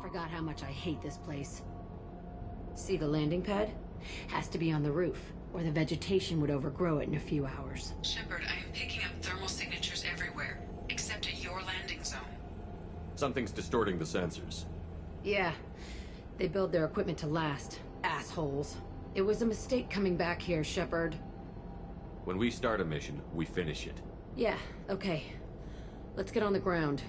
Forgot how much I hate this place. See the landing pad? Has to be on the roof, or the vegetation would overgrow it in a few hours. Shepard, I am picking up thermal signatures everywhere, except at your landing zone. Something's distorting the sensors. Yeah. They build their equipment to last. Assholes. It was a mistake coming back here, Shepard. When we start a mission, we finish it. Yeah, okay. Let's get on the ground.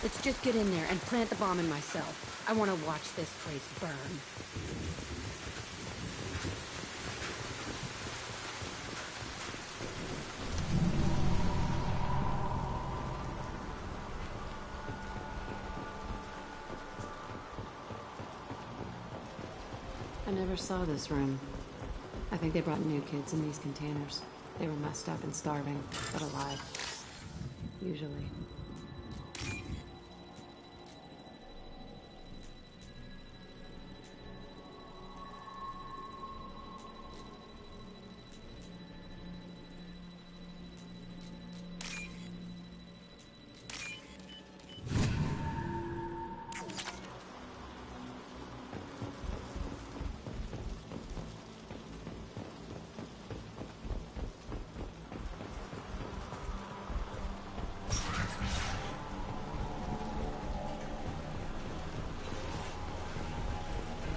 Let's just get in there and plant the bomb in myself. I want to watch this place burn. I never saw this room. I think they brought new kids in these containers. They were messed up and starving, but alive. Usually.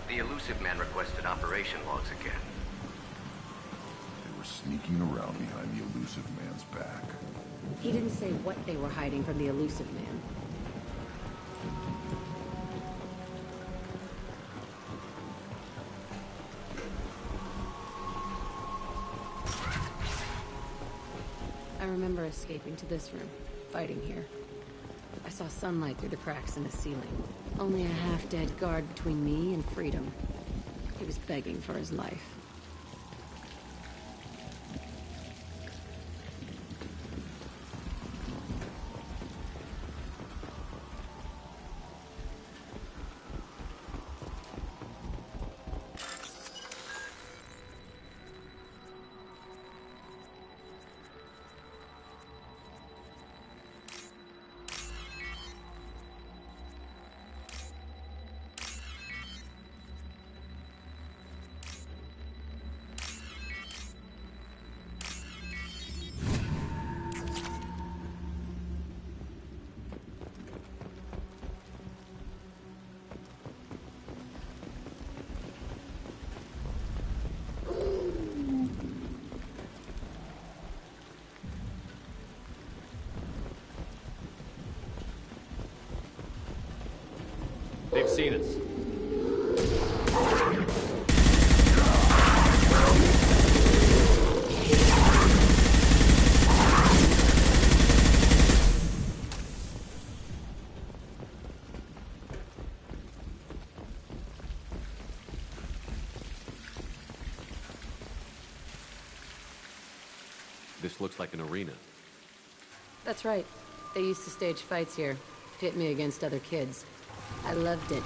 The elusive man requested operation logs again. They were sneaking around behind the elusive man's back. He didn't say what they were hiding from the elusive man. I remember escaping to this room, fighting here. I saw sunlight through the cracks in the ceiling. Only a half-dead guard between me and freedom. He was begging for his life. They've seen us. This looks like an arena. That's right. They used to stage fights here, pit me against other kids. I loved it.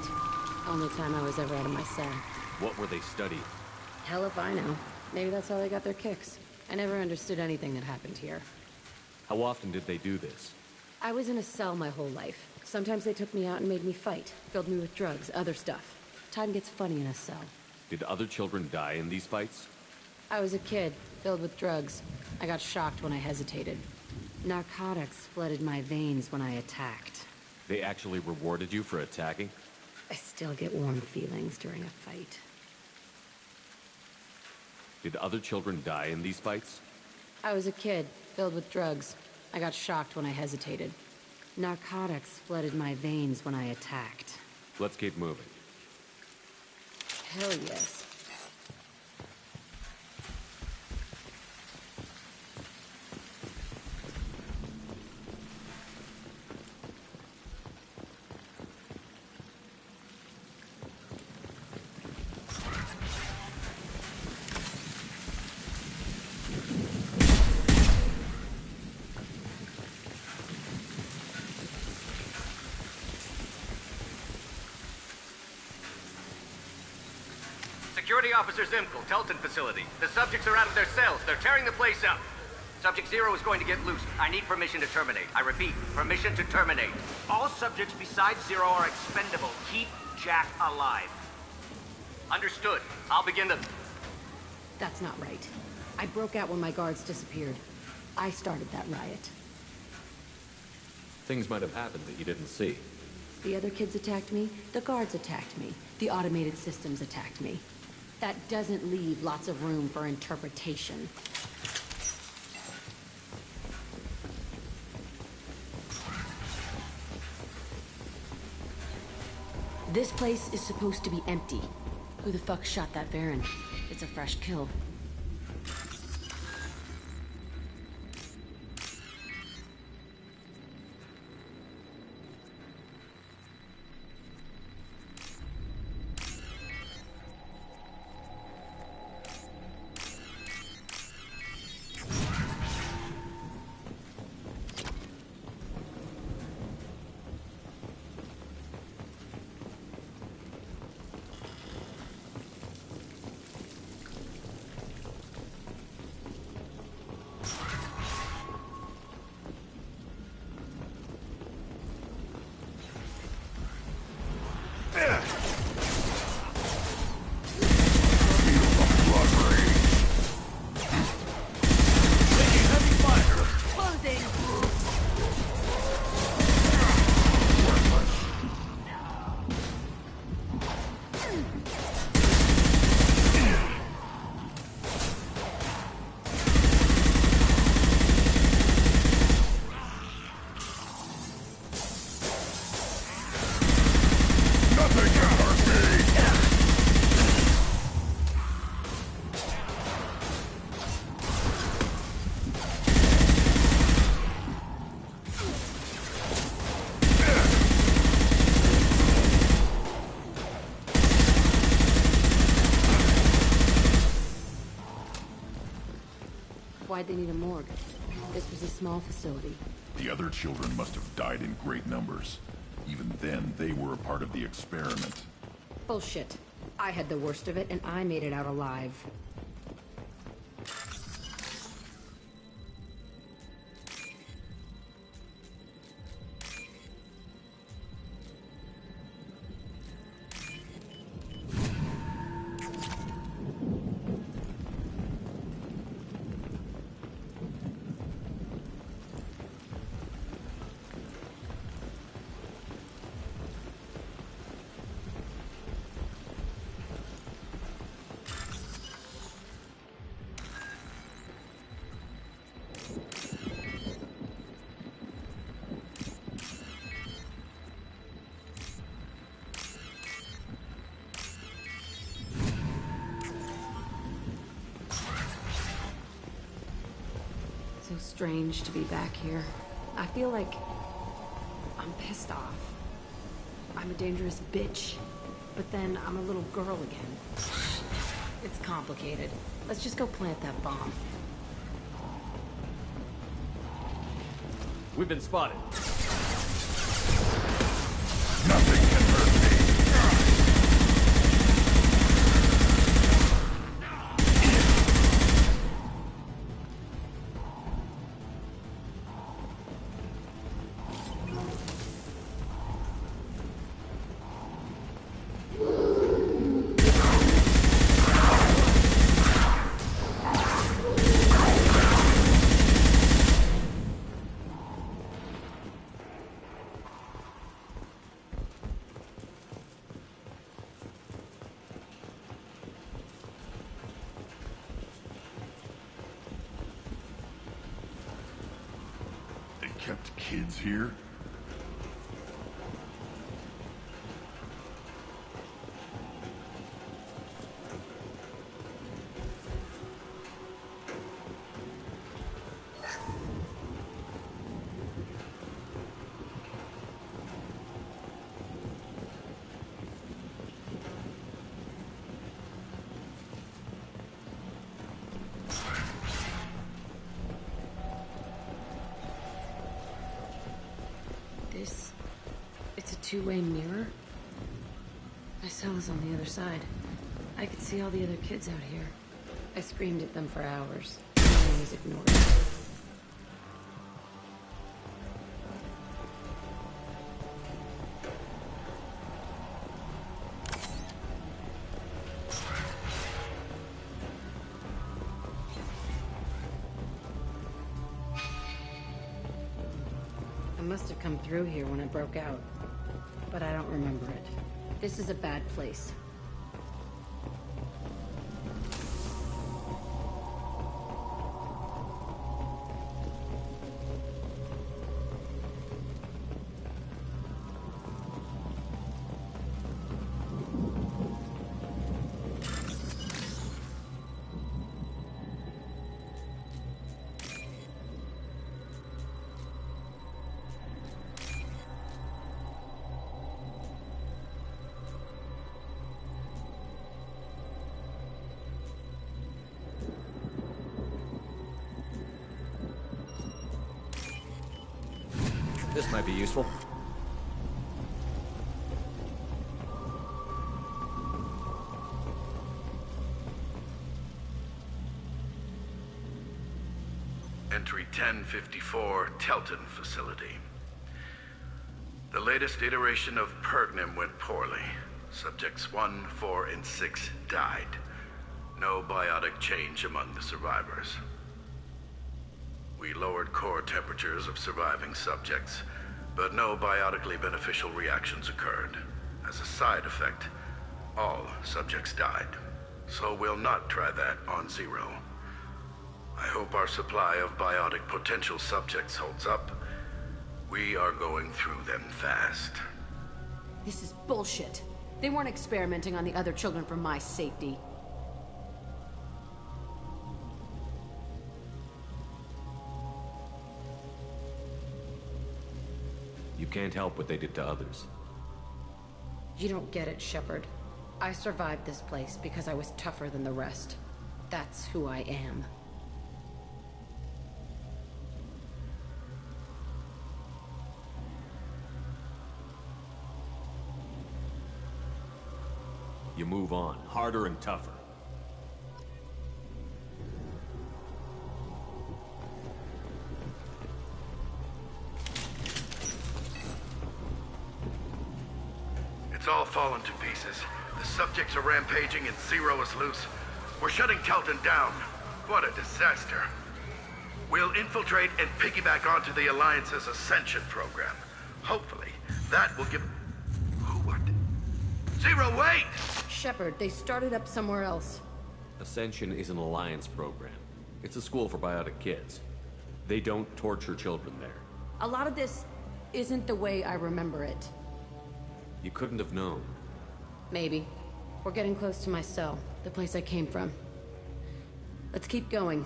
Only time I was ever out of my cell. What were they studying? Hell if I know. Maybe that's how they got their kicks. I never understood anything that happened here. How often did they do this? I was in a cell my whole life. Sometimes they took me out and made me fight. Filled me with drugs, other stuff. Time gets funny in a cell. Did other children die in these fights? I was a kid, filled with drugs. I got shocked when I hesitated. Narcotics flooded my veins when I attacked. They actually rewarded you for attacking? I still get warm feelings during a fight. Did other children die in these fights? I was a kid, filled with drugs. I got shocked when I hesitated. Narcotics flooded my veins when I attacked. Let's keep moving. Hell yes. Security Officer Zimkel, Telton facility. The subjects are out of their cells. They're tearing the place up. Subject Zero is going to get loose. I need permission to terminate. I repeat, permission to terminate. All subjects besides Zero are expendable. Keep Jack alive. Understood. I'll begin the... That's not right. I broke out when my guards disappeared. I started that riot. Things might have happened that you didn't see. The other kids attacked me, the guards attacked me, the automated systems attacked me. That doesn't leave lots of room for interpretation. This place is supposed to be empty. Who the fuck shot that Baron? It's a fresh kill. Why'd they need a morgue? This was a small facility. The other children must have died in great numbers. Even then, they were a part of the experiment. Bullshit. I had the worst of it, and I made it out alive. So strange to be back here. I feel like I'm pissed off. I'm a dangerous bitch, but then I'm a little girl again. It's complicated. Let's just go plant that bomb. We've been spotted. Nothing can hurt me. Kept kids here? It's a two-way mirror? My cell is on the other side. I could see all the other kids out here. I screamed at them for hours. No one was ignored. I must have come through here when I broke out, but I don't remember it. This is a bad place. This might be useful. Entry 1054, Telton facility. The latest iteration of Pergnim went poorly. Subjects 1, 4, and 6 died. No biotic change among the survivors. We lowered core temperatures of surviving subjects, but no biotically beneficial reactions occurred. As a side effect, all subjects died. So we'll not try that on Zero. I hope our supply of biotic potential subjects holds up. We are going through them fast. This is bullshit. They weren't experimenting on the other children for my safety. You can't help what they did to others. You don't get it, Shepard. I survived this place because I was tougher than the rest. That's who I am. You move on, harder and tougher. It's all fallen to pieces. The subjects are rampaging and Zero is loose. We're shutting Telton down. What a disaster. We'll infiltrate and piggyback onto the Alliance's Ascension program. Hopefully, that will give... What? Zero, wait! Shepard, they started up somewhere else. Ascension is an alliance program. It's a school for biotic kids. They don't torture children there. A lot of this isn't the way I remember it. You couldn't have known. Maybe. We're getting close to my cell, the place I came from. Let's keep going.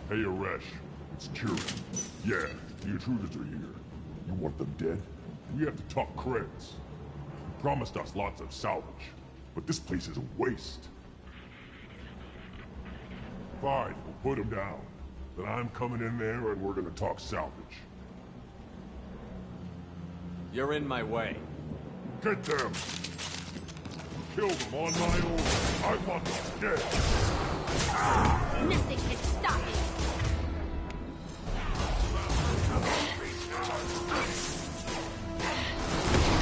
Hey, Aresh. It's Kieran. Yeah, the intruders are here. You want them dead? We have to talk creds. You promised us lots of salvage, but this place is a waste. Fine, we'll put them down. Then I'm coming in there and we're gonna talk salvage. You're in my way. Get them! Kill them on my order. I want them dead. Nothing can stop me!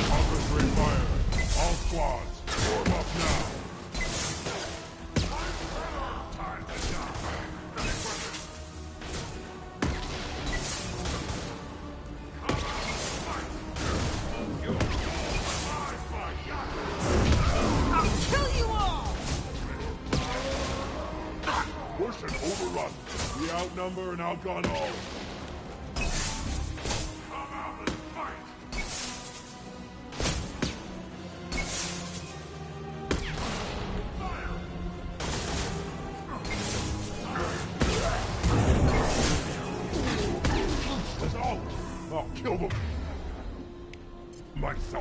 Concentrate fire. All squads, form up now. Time to die. I'll kill you all! Push and overrun. We outnumber and outgun all. Come out and fight. As always, I'll kill them. Myself.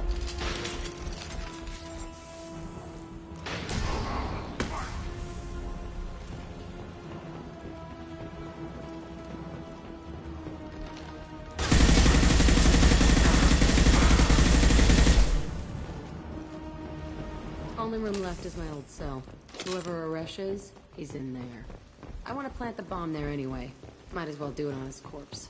only room left is my old cell. Whoever Aresh is, he's in there. I want to plant the bomb there anyway. Might as well do it on his corpse.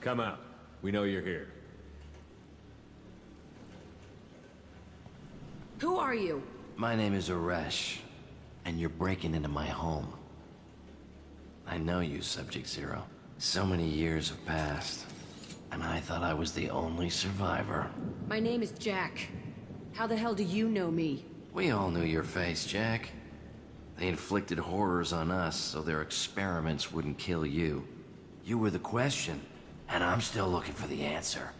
Come out. We know you're here. Who are you? My name is Aresh, and you're breaking into my home. I know you, Subject Zero. So many years have passed, and I thought I was the only survivor. My name is Jack. How the hell do you know me? We all knew your face, Jack. They inflicted horrors on us so their experiments wouldn't kill you. You were the question, and I'm still looking for the answer.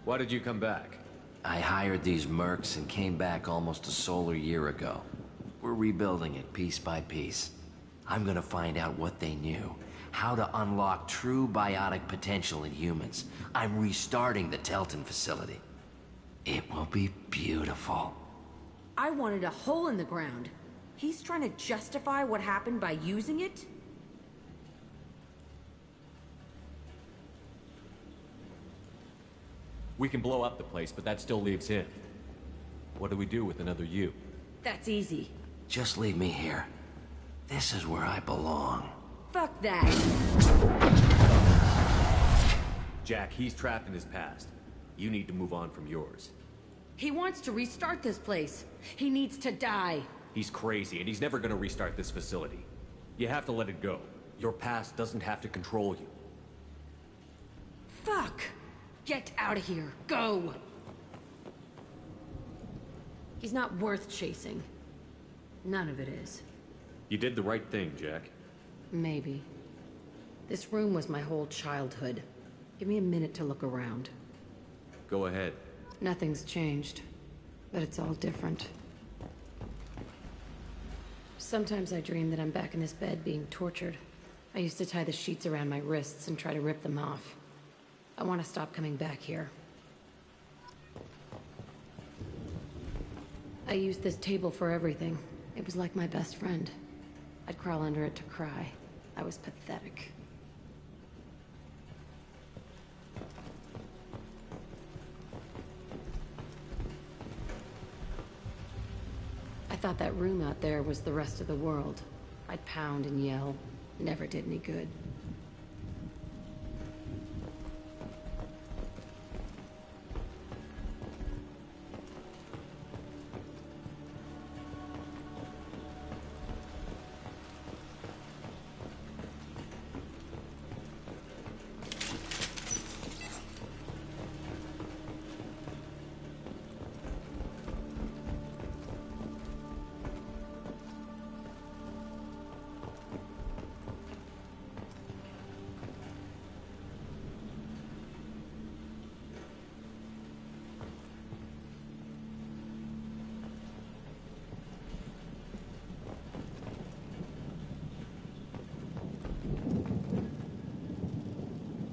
Why did you come back? I hired these mercs and came back almost a solar year ago. We're rebuilding it piece by piece. I'm gonna find out what they knew, how to unlock true biotic potential in humans. I'm restarting the Telton facility. It will be beautiful. I wanted a hole in the ground. He's trying to justify what happened by using it? We can blow up the place, but that still leaves him. What do we do with another you? That's easy. Just leave me here. This is where I belong. Fuck that. Jack, he's trapped in his past. You need to move on from yours. He wants to restart this place. He needs to die. He's crazy, and he's never gonna restart this facility. You have to let it go. Your past doesn't have to control you. Fuck! Get out of here. Go! He's not worth chasing. None of it is. You did the right thing, Jack. Maybe. This room was my whole childhood. Give me a minute to look around. Go ahead. Nothing's changed, but it's all different. Sometimes I dream that I'm back in this bed being tortured. I used to tie the sheets around my wrists and try to rip them off. I want to stop coming back here. I used this table for everything. It was like my best friend. I'd crawl under it to cry. I was pathetic. I thought that room out there was the rest of the world. I'd pound and yell. Never did any good.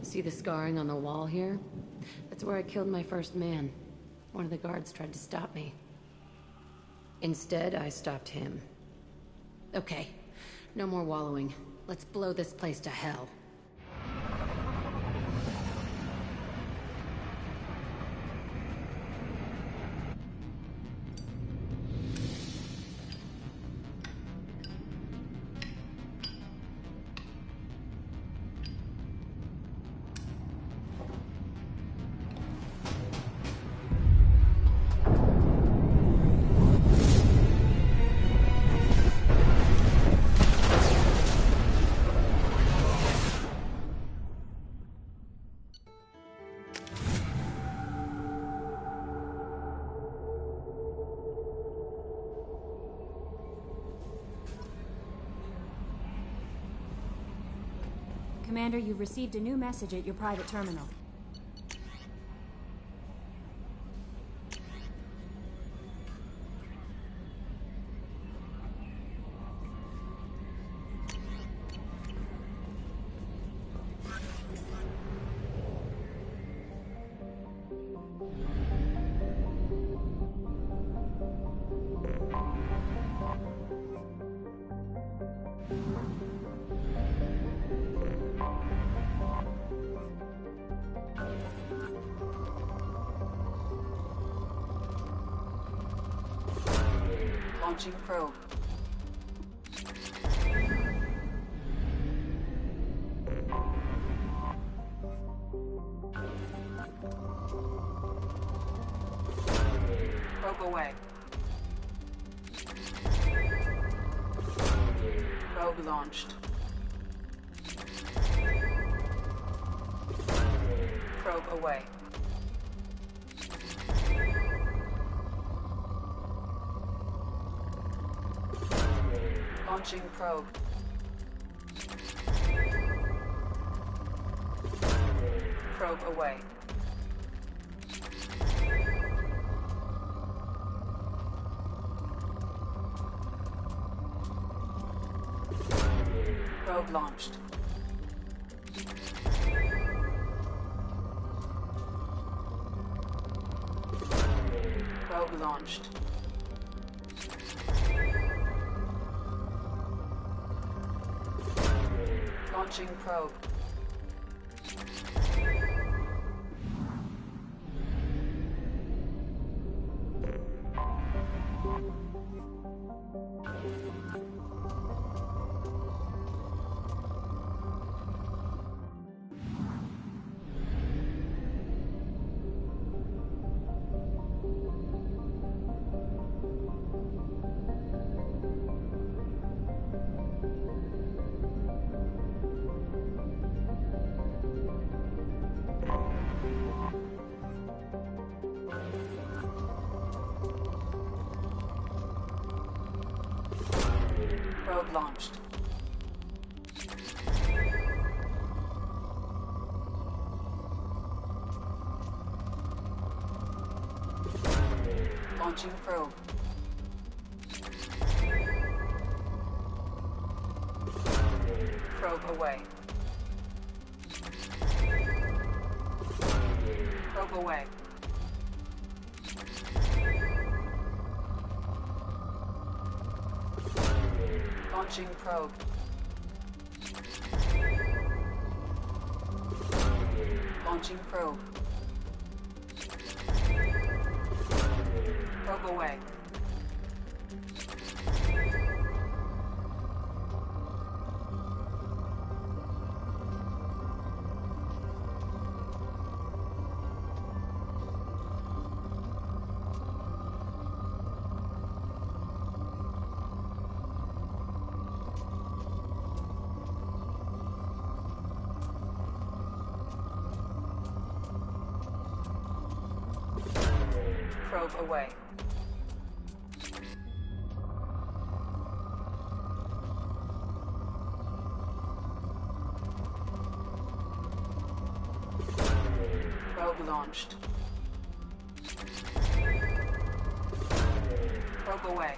See the scarring on the wall here? That's where I killed my first man. One of the guards tried to stop me. Instead, I stopped him. Okay, no more wallowing. Let's blow this place to hell. Commander, you've received a new message at your private terminal. Launching probe. Probe away. Probe launched. Probe away. Launching probe. Probe away. Probe launched. Probe launched. Launching probe. Probe launched. Launching probe. Probe away. Probe away. Launching probe. Launching probe. Probe away. Probe away. Probe launched. Probe away.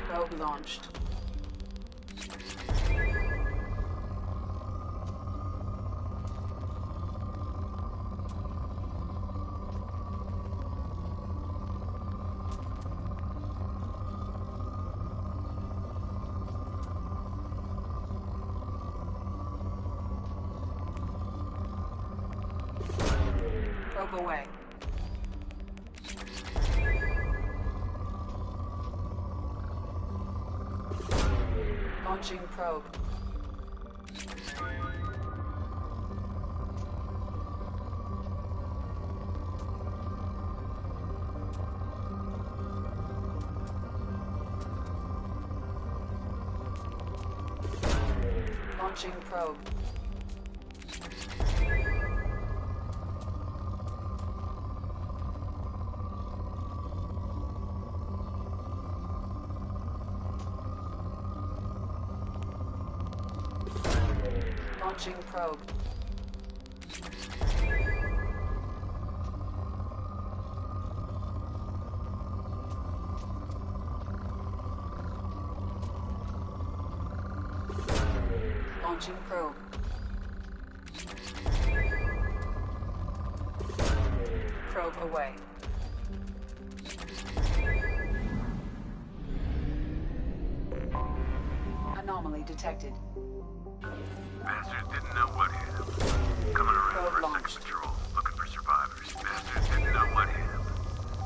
Probe launched. Probe away. Launching probe. Launching probe. Launching probe. Launching probe. Probe away. Anomaly detected. Bastards didn't know what hit him. Coming around Probe for a launched. second patrol, looking for survivors. Bastards didn't know what hit him.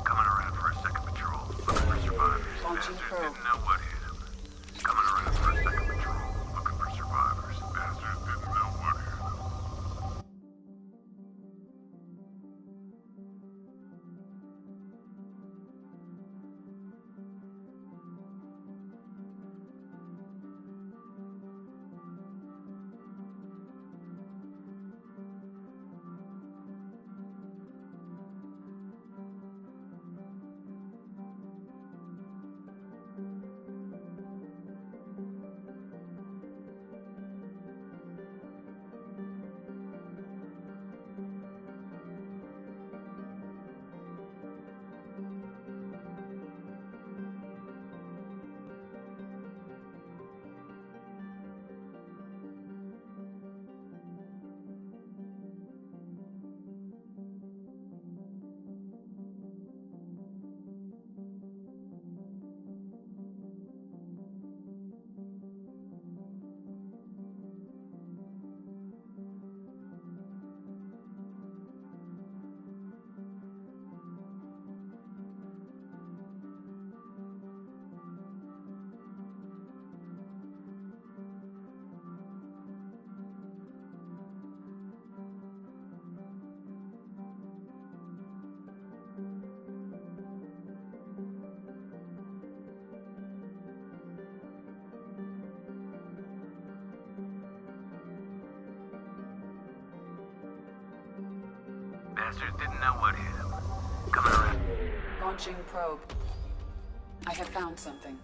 Coming around for a second patrol, looking for survivors. Launching Bastards probe. didn't know what hit him. Coming around for a second patrol, looking for survivors. Bastards didn't know what hit him. Bastards didn't know what hit him. Coming around. Launching probe. I have found something.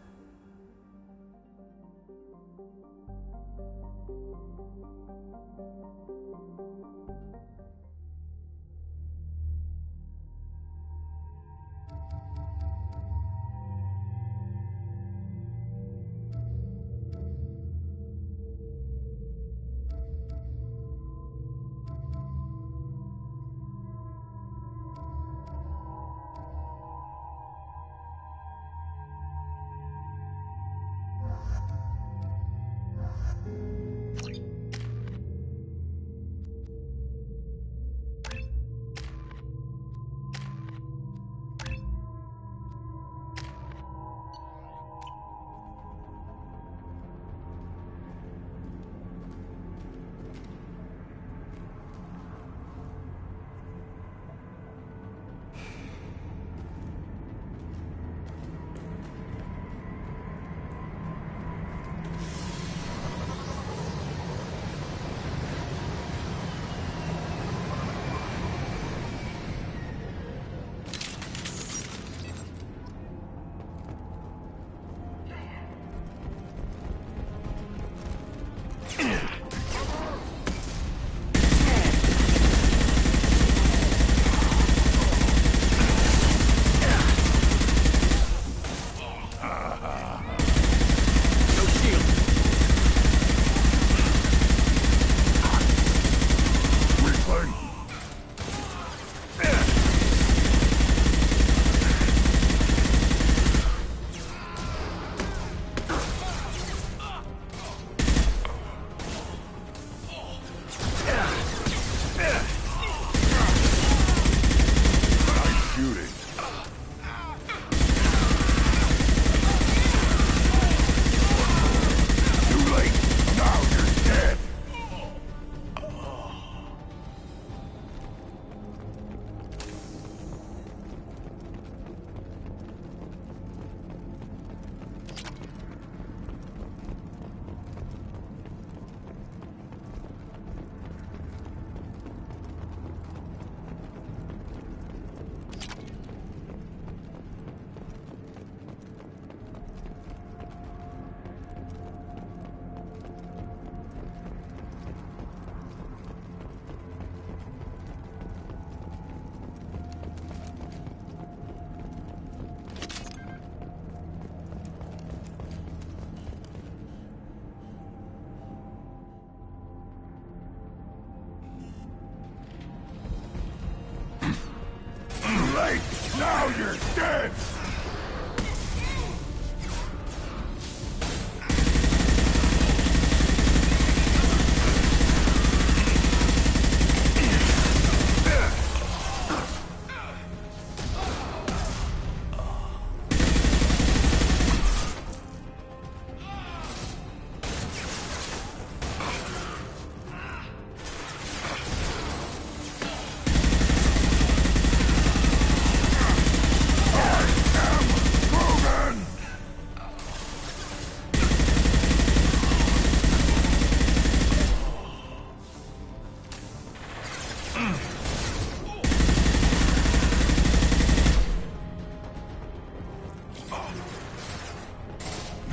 Now you're dead!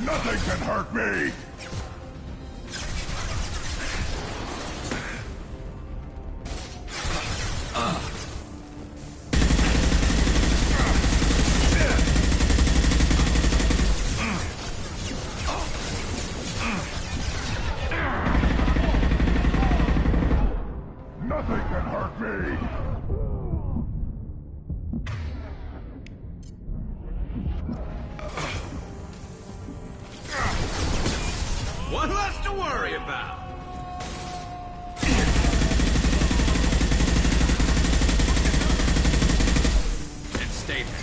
Nothing can hurt me! Nothing can hurt me! One less to worry about. And stay there.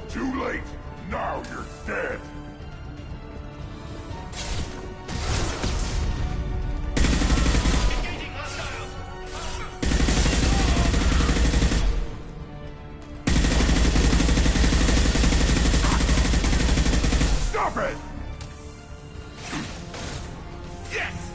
Too late! Now you're dead! Stop it! Yes!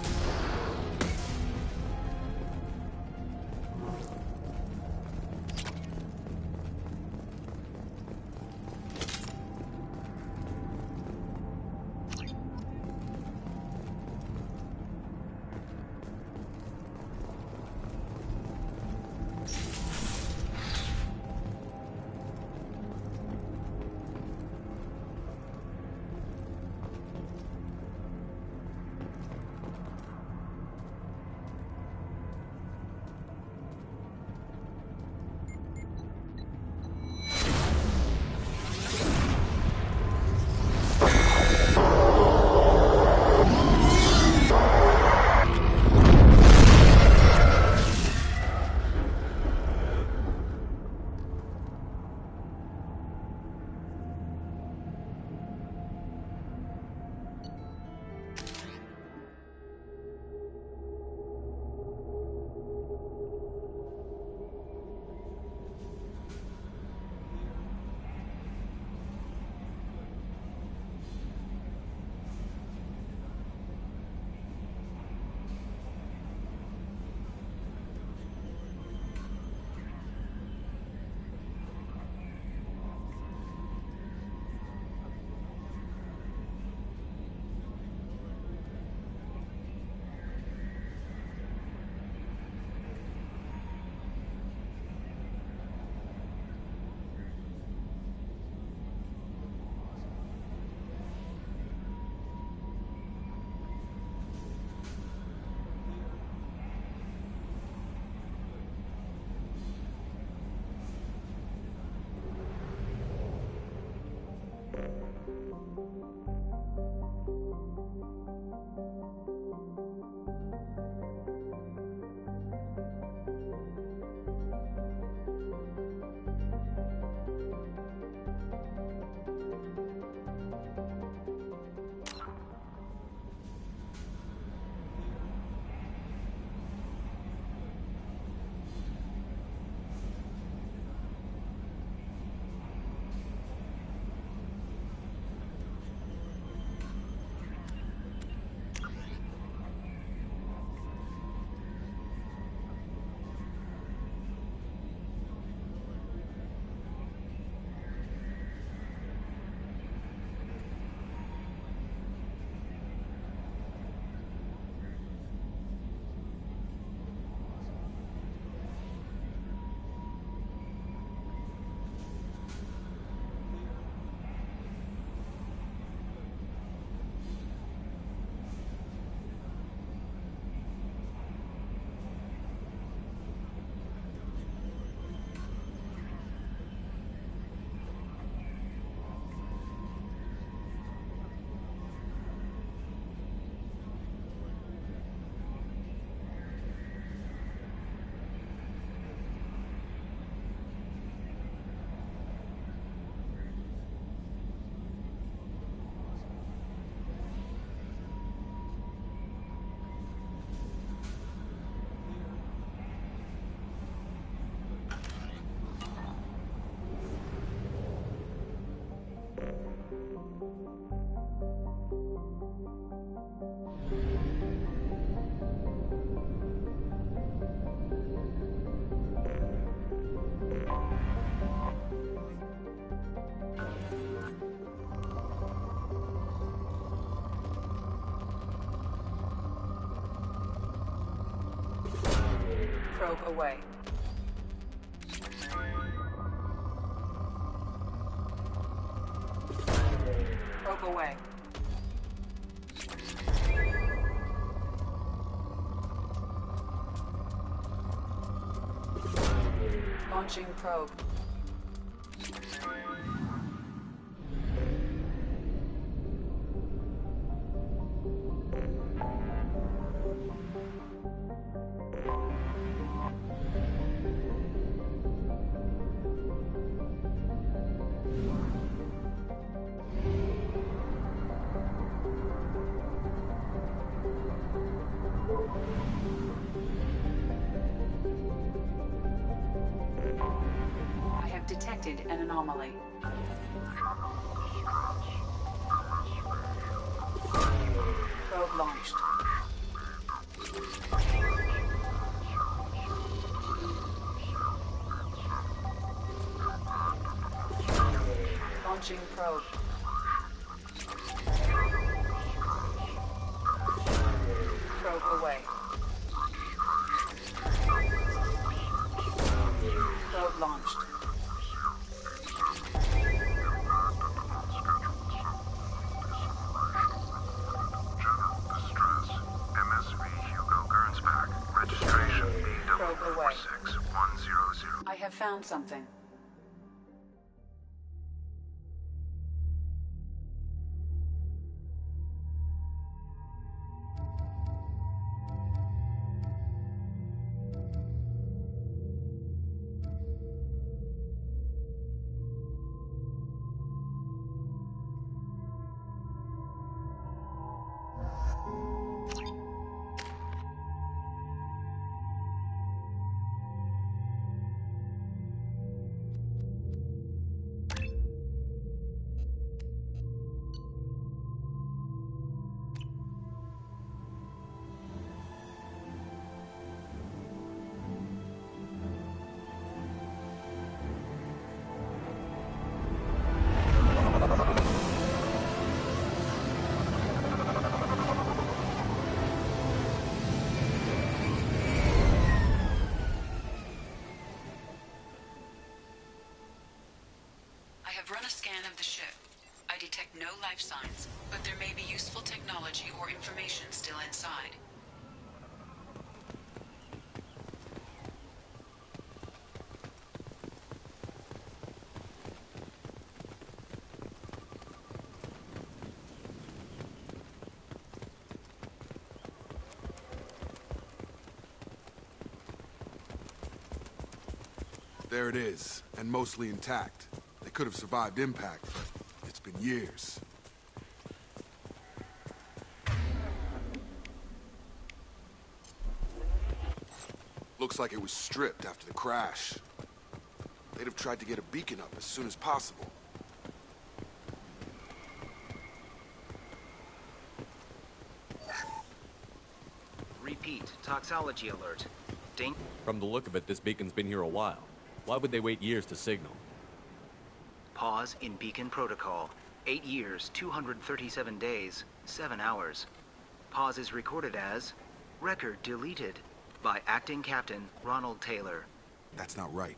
Probe away. Probe away. Launching probe. I have detected an anomaly. Probe launched. Launching probe. Probe away. Probe launched. General distress. MSV Hugo Gernsback. Registration Probe away. BW46100. I have found something. I have run a scan of the ship. I detect no life signs, but there may be useful technology or information still inside. There it is, and mostly intact. They could have survived impact, but it's been years. Looks like it was stripped after the crash. They'd have tried to get a beacon up as soon as possible. Repeat, toxology alert. From the look of it, this beacon's been here a while. Why would they wait years to signal? Pause in beacon protocol. 8 years, 237 days, 7 hours. Pause is recorded as record deleted by Acting Captain Ronald Taylor. That's not right.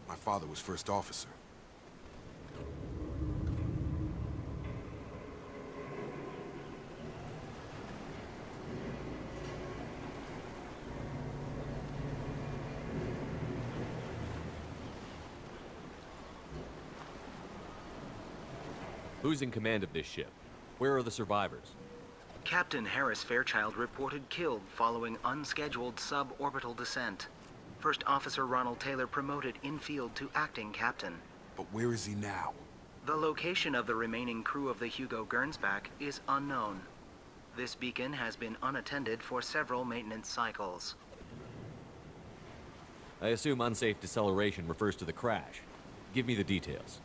My father was first officer. Who's in command of this ship? Where are the survivors? Captain Harris Fairchild reported killed following unscheduled suborbital descent. First Officer Ronald Taylor promoted in-field to acting captain. But where is he now? The location of the remaining crew of the Hugo Gernsback is unknown. This beacon has been unattended for several maintenance cycles. I assume unsafe deceleration refers to the crash. Give me the details.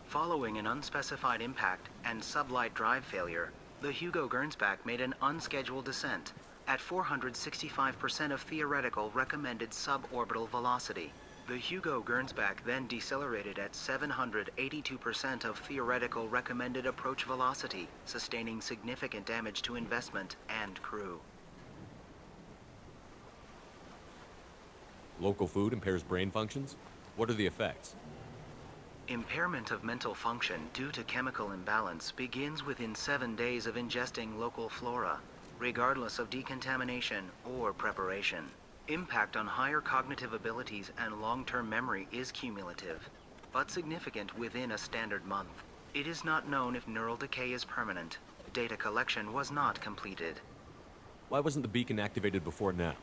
Following an unspecified impact and sublight drive failure, the Hugo Gernsback made an unscheduled descent at 465% of theoretical recommended suborbital velocity. The Hugo Gernsback then decelerated at 782% of theoretical recommended approach velocity, sustaining significant damage to investment and crew. Local food impairs brain functions? What are the effects? Impairment of mental function due to chemical imbalance begins within 7 days of ingesting local flora, regardless of decontamination or preparation. Impact on higher cognitive abilities and long-term memory is cumulative, but significant within a standard month. It is not known if neural decay is permanent. Data collection was not completed. Why wasn't the beacon activated before now?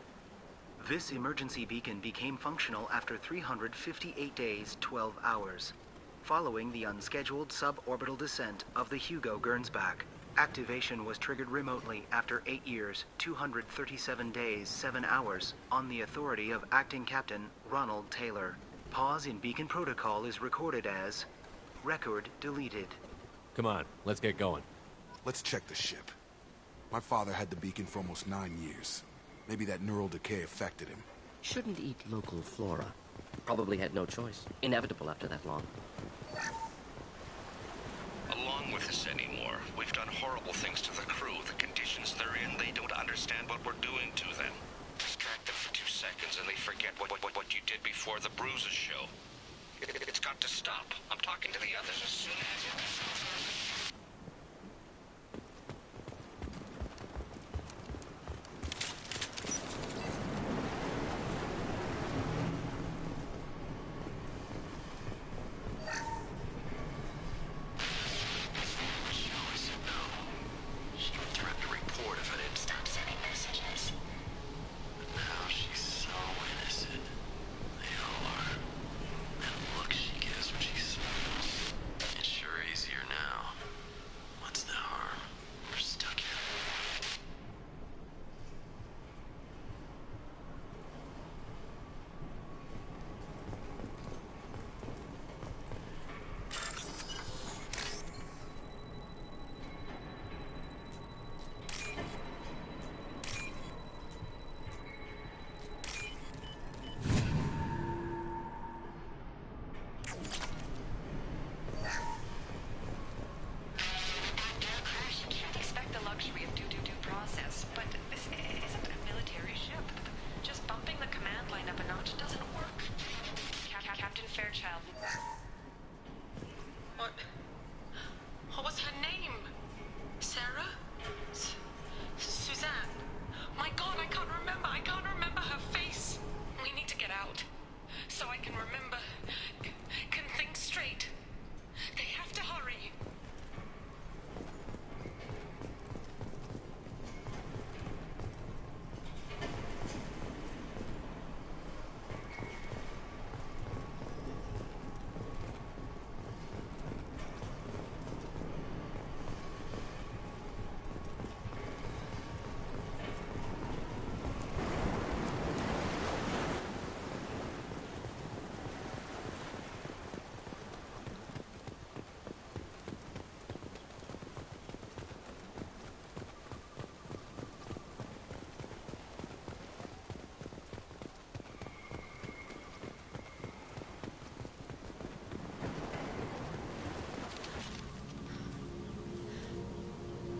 This emergency beacon became functional after 358 days, 12 hours, following the unscheduled suborbital descent of the Hugo Gernsback. Activation was triggered remotely after 8 years, 237 days, 7 hours, on the authority of Acting Captain Ronald Taylor. Pause in beacon protocol is recorded as record deleted. Come on, let's get going. Let's check the ship. My father had the beacon for almost 9 years. Maybe that neural decay affected him. Shouldn't eat local flora. Probably had no choice. Inevitable after that long. Along with us anymore. We've done horrible things to the crew. The conditions they're in, they don't understand what we're doing to them. Distract them for 2 seconds and they forget what you did before the bruises show. It's got to stop. I'm talking to the others as soon as it...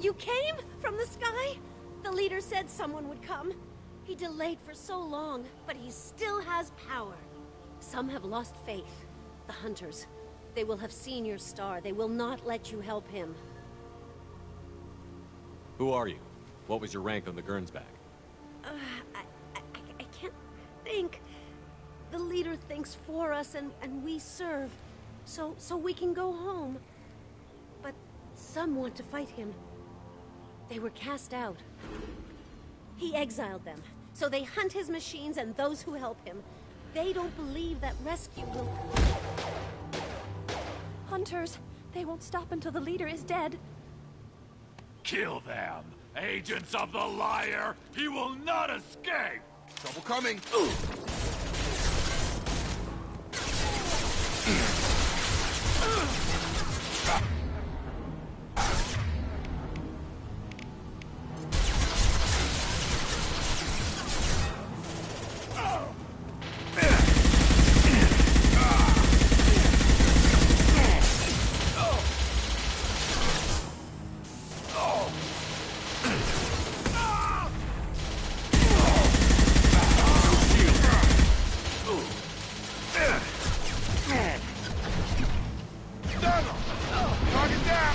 You came? From the sky? The leader said someone would come. He delayed for so long, but he still has power. Some have lost faith. The hunters. They will have seen your star. They will not let you help him. Who are you? What was your rank on the Gernsback? I can't think. The leader thinks for us and we serve. So we can go home. But some want to fight him. They were cast out. He exiled them. So they hunt his machines and those who help him. They don't believe that rescue will... Hunters. They won't stop until the leader is dead. Kill them! Agents of the liar! He will not escape! Trouble coming! Shield! Target down!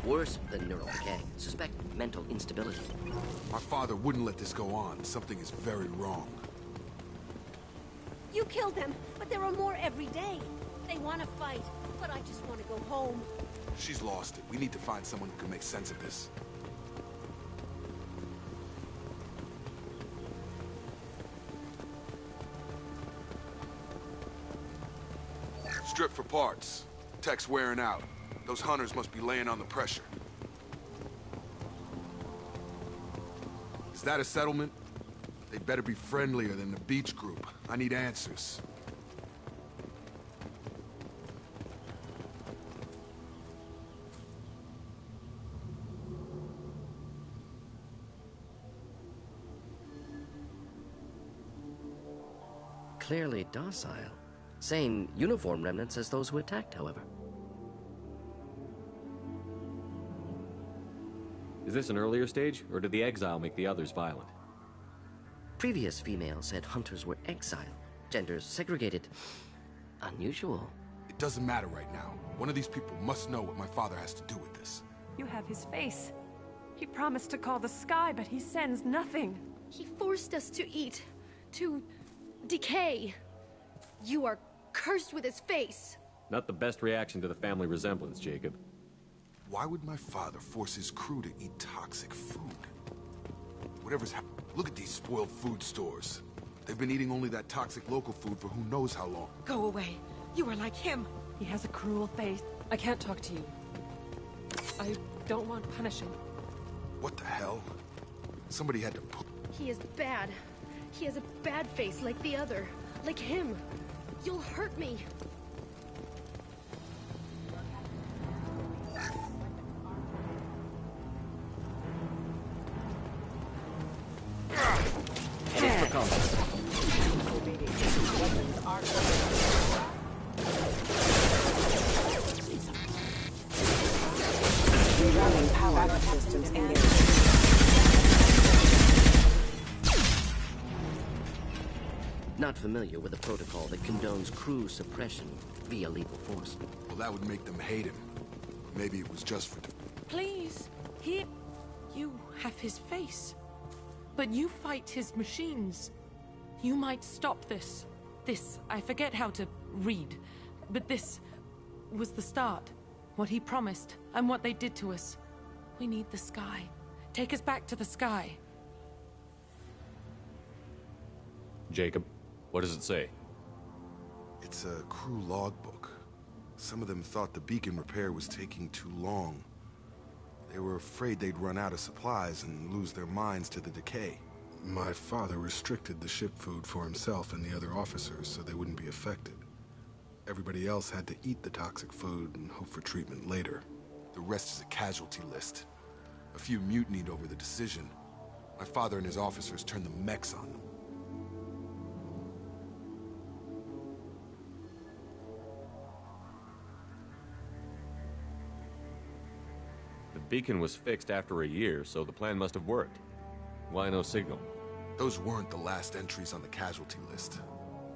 Worse than neural decay. Suspect mental instability. My father wouldn't let this go on. Something is very wrong. You killed them, but there are more every day. They want to fight, but I just want to go home. She's lost it. We need to find someone who can make sense of this. Strip for parts. Tech's wearing out. Those hunters must be laying on the pressure. Is that a settlement? They'd better be friendlier than the beach group. I need answers. Clearly docile. Same uniform remnants as those who attacked, however. Is this an earlier stage, or did the exile make the others violent? Previous females said hunters were exiled. Genders segregated. Unusual. It doesn't matter right now. One of these people must know what my father has to do with this. You have his face. He promised to call the sky, but he sends nothing. He forced us to eat, to decay. You are cursed with his face. Not the best reaction to the family resemblance, Jacob. Why would my father force his crew to eat toxic food? Whatever's happening. Look at these spoiled food stores. They've been eating only that toxic local food for who knows how long. Go away. You are like him. He has a cruel face. I can't talk to you. I don't want punishing. What the hell? Somebody had to put... He is bad. He has a bad face like the other. Like him. You'll hurt me. Headed for combat. Rerouting power systems engaged. Not familiar with a protocol that condones crew suppression via lethal force. Well, that would make them hate him. Maybe it was just for... Please, you have his face. But you fight his machines. You might stop this. This, I forget how to read. But this was the start. What he promised, and what they did to us. We need the sky. Take us back to the sky. Jacob, what does it say? It's a crew logbook. Some of them thought the beacon repair was taking too long. They were afraid they'd run out of supplies and lose their minds to the decay. My father restricted the ship food for himself and the other officers so they wouldn't be affected. Everybody else had to eat the toxic food and hope for treatment later. The rest is a casualty list. A few mutinied over the decision. My father and his officers turned the mechs on them. The beacon was fixed after a year, so the plan must have worked. Why no signal? Those weren't the last entries on the casualty list.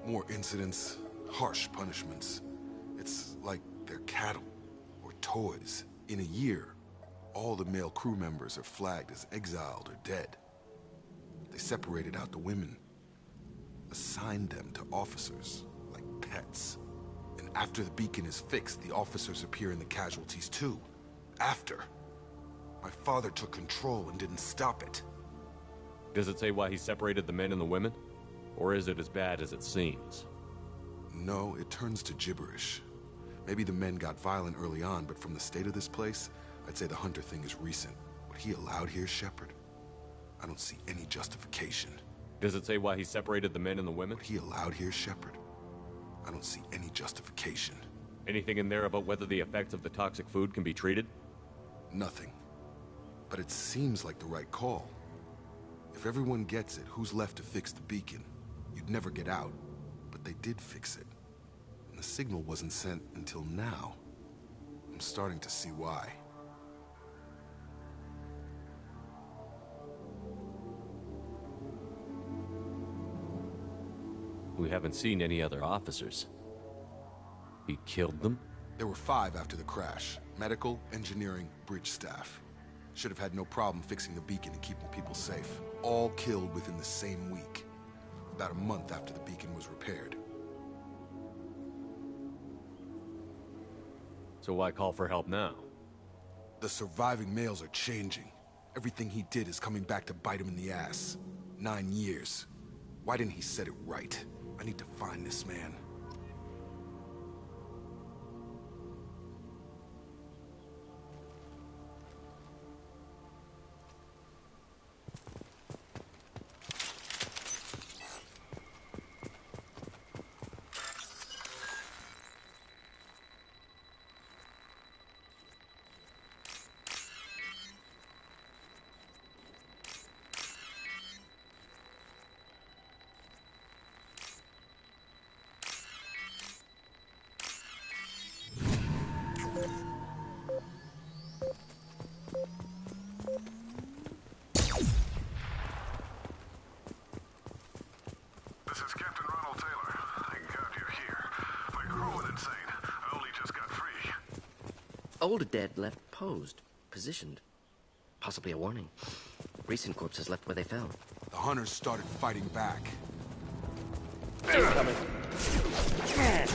More incidents, harsh punishments. It's like they're cattle or toys. In a year, all the male crew members are flagged as exiled or dead. They separated out the women, assigned them to officers like pets. And after the beacon is fixed, the officers appear in the casualties too. After. My father took control and didn't stop it. Does it say why he separated the men and the women? Or is it as bad as it seems? No, it turns to gibberish. Maybe the men got violent early on, but from the state of this place, I'd say the Hunter thing is recent. What he allowed here, Shepard, I don't see any justification. Does it say why he separated the men and the women? What he allowed here, Shepard, I don't see any justification. Anything in there about whether the effects of the toxic food can be treated? Nothing. But it seems like the right call. If everyone gets it, who's left to fix the beacon? You'd never get out. But they did fix it. And the signal wasn't sent until now. I'm starting to see why. We haven't seen any other officers. He killed them? There were 5 after the crash. Medical, engineering, bridge staff. Should have had no problem fixing the beacon and keeping people safe. All killed within the same week. About a month after the beacon was repaired. So why call for help now? The surviving males are changing. Everything he did is coming back to bite him in the ass. 9 years. Why didn't he set it right? I need to find this man. This is Captain Ronald Taylor. Thank God you're here. My crew went insane. I only just got free. Older dead left posed, positioned. Possibly a warning. Recent corpses left where they fell. The hunters started fighting back. Incoming. Yeah,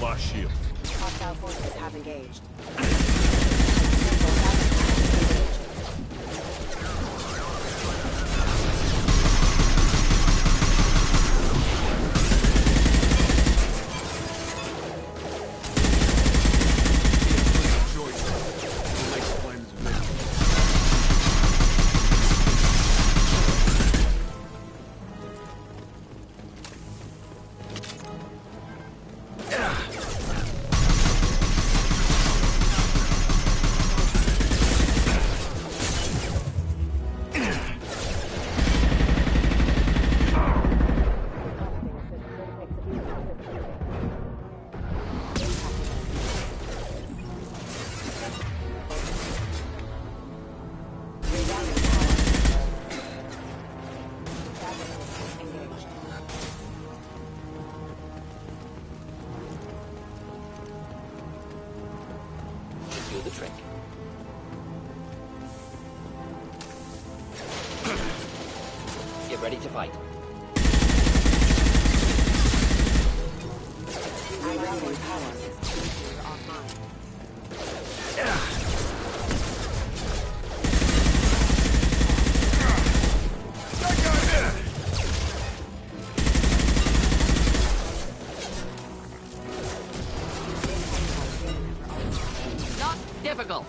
lost shield. Hostile forces have engaged. Do the trick. Get ready to fight. Rerouting power. Offline. Not difficult.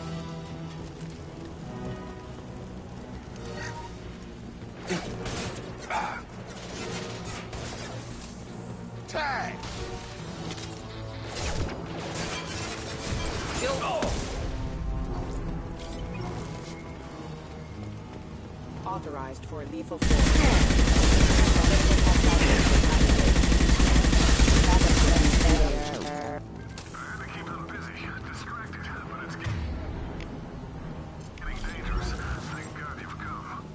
Tag! Authorized for lethal force. I had to keep them busy, distracted, but it's getting dangerous. Thank God you've come.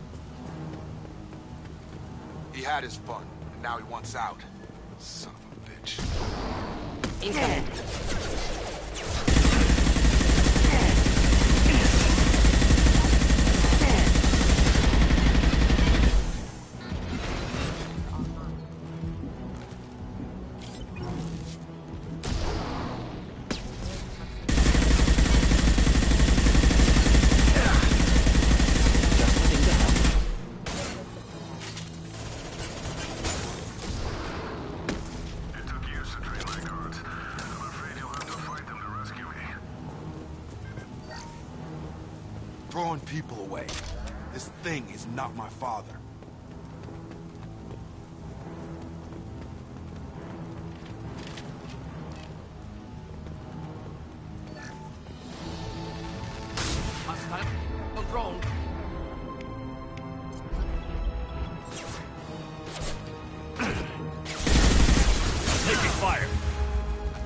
He had his fun, and now he wants out. Son of a bitch. Incoming. It took years to train my guards. I'm afraid you'll have to fight them to rescue me. Throwing people away. This thing is not my father. drone. Taking fire.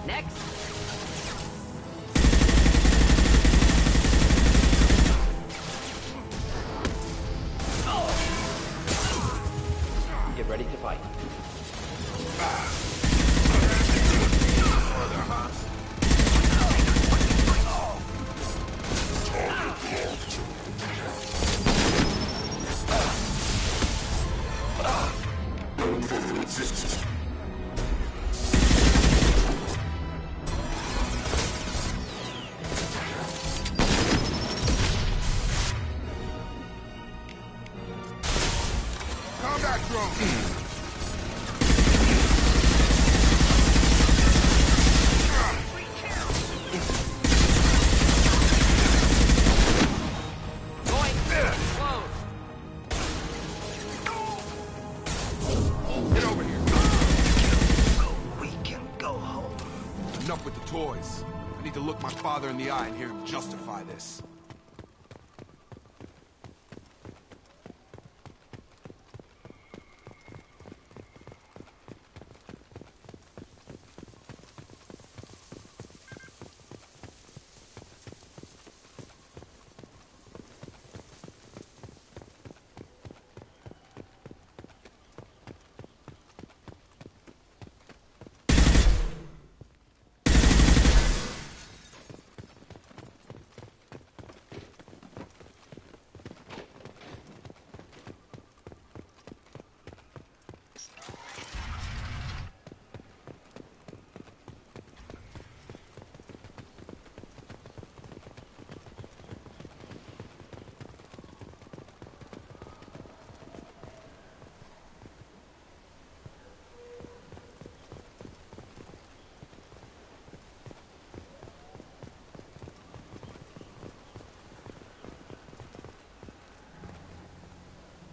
Next. Get ready to fight. Combat drone! Get over here. We can go home. Enough with the toys. I need to look my father in the eye and hear him justify this.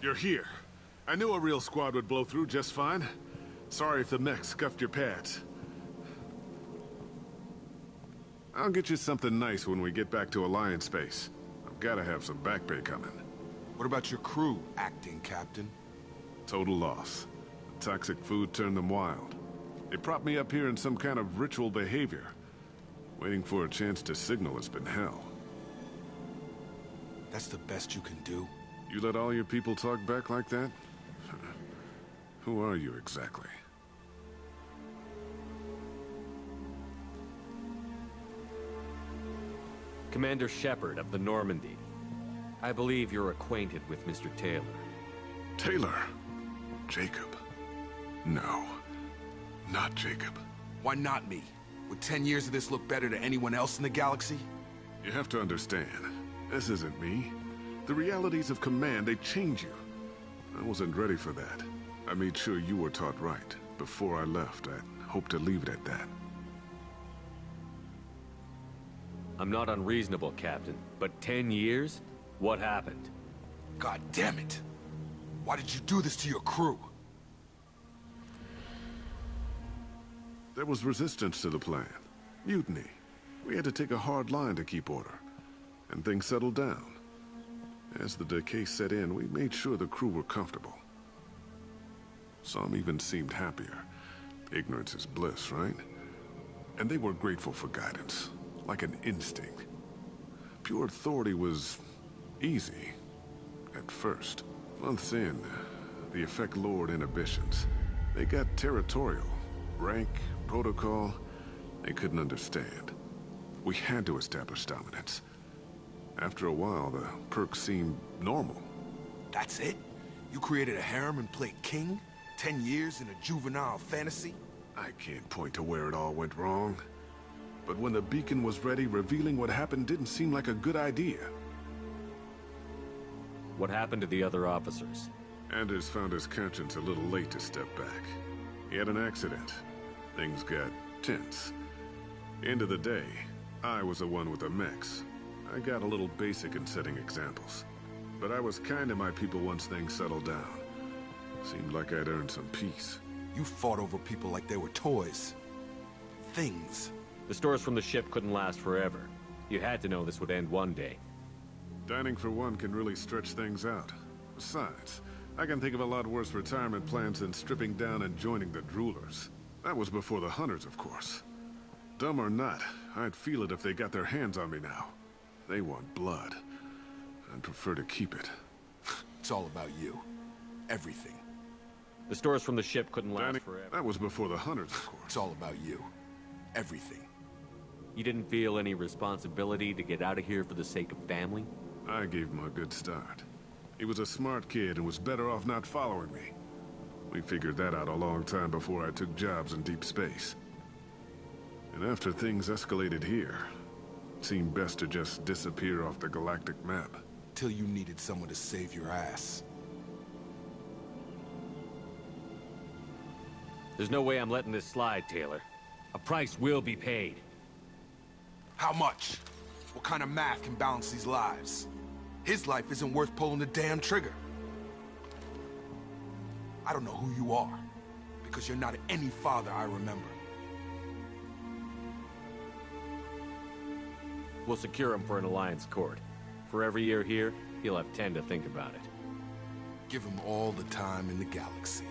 You're here. I knew a real squad would blow through just fine. Sorry if the mech scuffed your pads. I'll get you something nice when we get back to Alliance space. I've gotta have some back pay coming. What about your crew, acting captain? Total loss. The toxic food turned them wild. They propped me up here in some kind of ritual behavior. Waiting for a chance to signal has been hell. That's the best you can do? You let all your people talk back like that? Who are you exactly? Commander Shepard of the Normandy. I believe you're acquainted with Mr. Taylor. Taylor? Jacob? No. Not Jacob. Why not me? Would 10 years of this look better to anyone else in the galaxy? You have to understand, this isn't me. The realities of command, they change you. I wasn't ready for that. I made sure you were taught right. Before I left, I hoped to leave it at that. I'm not unreasonable, Captain, but 10 years? What happened? God damn it! Why did you do this to your crew? There was resistance to the plan. Mutiny. We had to take a hard line to keep order. And things settled down. As the decay set in, we made sure the crew were comfortable. Some even seemed happier. Ignorance is bliss, right? And they were grateful for guidance, like an instinct. Pure authority was easy, at first. Months in, the effect lowered inhibitions. They got territorial. Rank, protocol, they couldn't understand. We had to establish dominance. After a while, the perks seemed normal. That's it? You created a harem and played king? 10 years in a juvenile fantasy? I can't point to where it all went wrong. But when the beacon was ready, revealing what happened didn't seem like a good idea. What happened to the other officers? Anders found his conscience a little late to step back. He had an accident. Things got tense. End of the day, I was the one with the mechs. I got a little basic in setting examples. But I was kind to my people once things settled down. Seemed like I'd earned some peace. You fought over people like they were toys. Things. The stores from the ship couldn't last forever. You had to know this would end one day. Dining for one can really stretch things out. Besides, I can think of a lot worse retirement plans than stripping down and joining the Droolers. That was before the Hunters, of course. Dumb or not, I'd feel it if they got their hands on me now. They want blood. I'd prefer to keep it. It's all about you. Everything. The stores from the ship couldn't last forever. That was before the Hunters, of course. It's all about you. Everything. You didn't feel any responsibility to get out of here for the sake of family? I gave him a good start. He was a smart kid and was better off not following me. We figured that out a long time before I took jobs in deep space. And after things escalated here, it seemed best to just disappear off the galactic map. Till you needed someone to save your ass. There's no way I'm letting this slide, Taylor. A price will be paid. How much? What kind of math can balance these lives? His life isn't worth pulling the damn trigger. I don't know who you are, because you're not any father I remember. We'll secure him for an Alliance court. For every year here, he'll have 10 to think about it. Give him all the time in the galaxy.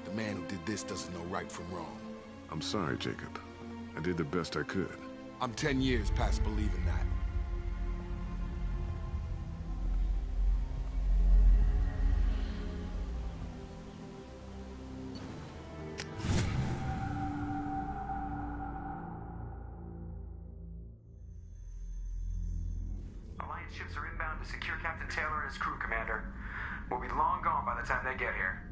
The man who did this doesn't know right from wrong. I'm sorry, Jacob. I did the best I could. I'm 10 years past believing that. Alliance ships are inbound to secure Captain Taylor and his crew, Commander. We'll be long gone by the time they get here.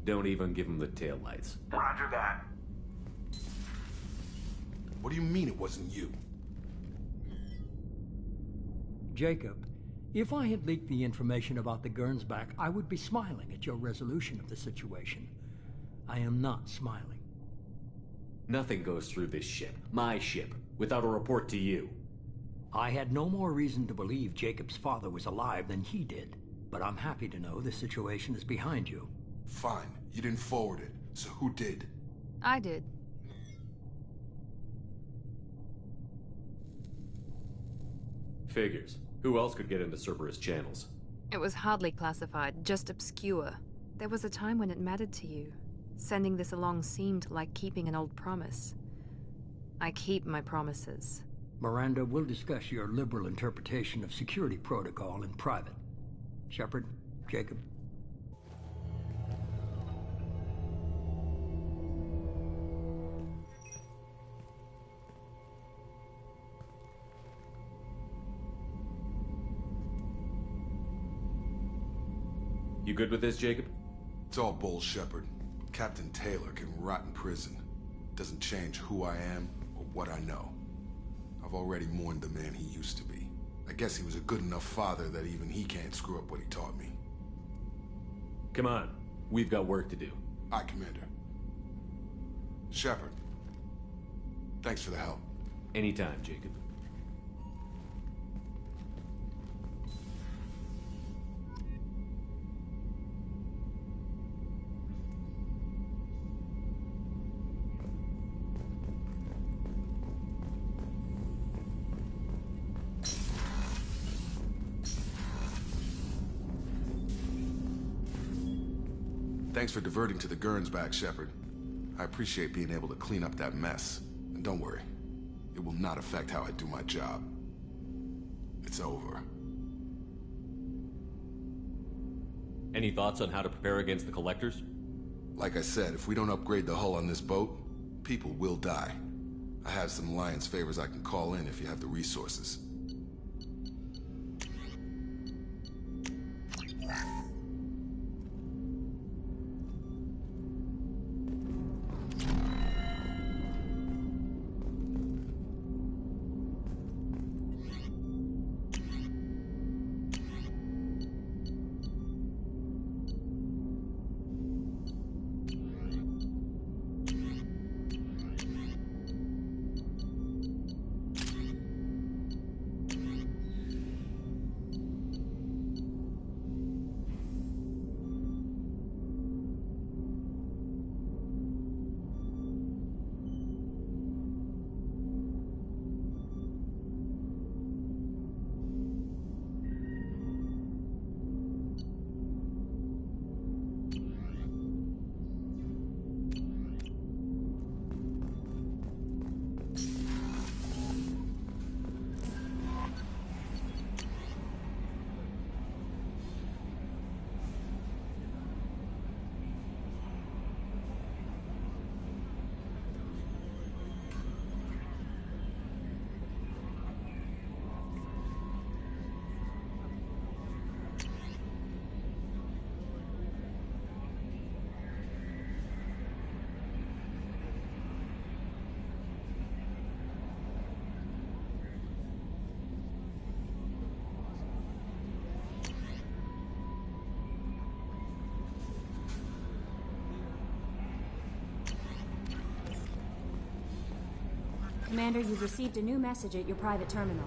Don't even give him the taillights. Roger that. What do you mean it wasn't you? Jacob, if I had leaked the information about the Gernsback, I would be smiling at your resolution of the situation. I am not smiling. Nothing goes through this ship, my ship, without a report to you. I had no more reason to believe Jacob's father was alive than he did, but I'm happy to know the situation is behind you. Fine, you didn't forward it, so who did? I did. Figures. Who else could get into Cerberus channels? It was hardly classified, just obscure. There was a time when it mattered to you. Sending this along seemed like keeping an old promise. I keep my promises. Miranda, we'll discuss your liberal interpretation of security protocol in private. Shepard, Jacob. You good with this, Jacob? It's all bull, Shepard. Captain Taylor can rot in prison. Doesn't change who I am or what I know. I've already mourned the man he used to be. I guess he was a good enough father that even he can't screw up what he taught me. Come on. We've got work to do. Aye, Commander. Shepard. Thanks for the help. Anytime, Jacob. Thanks for diverting to the Gernsback, Shepard. I appreciate being able to clean up that mess. And don't worry, it will not affect how I do my job. It's over. Any thoughts on how to prepare against the Collectors? Like I said, if we don't upgrade the hull on this boat, people will die. I have some Alliance favors I can call in if you have the resources. Commander, you've received a new message at your private terminal.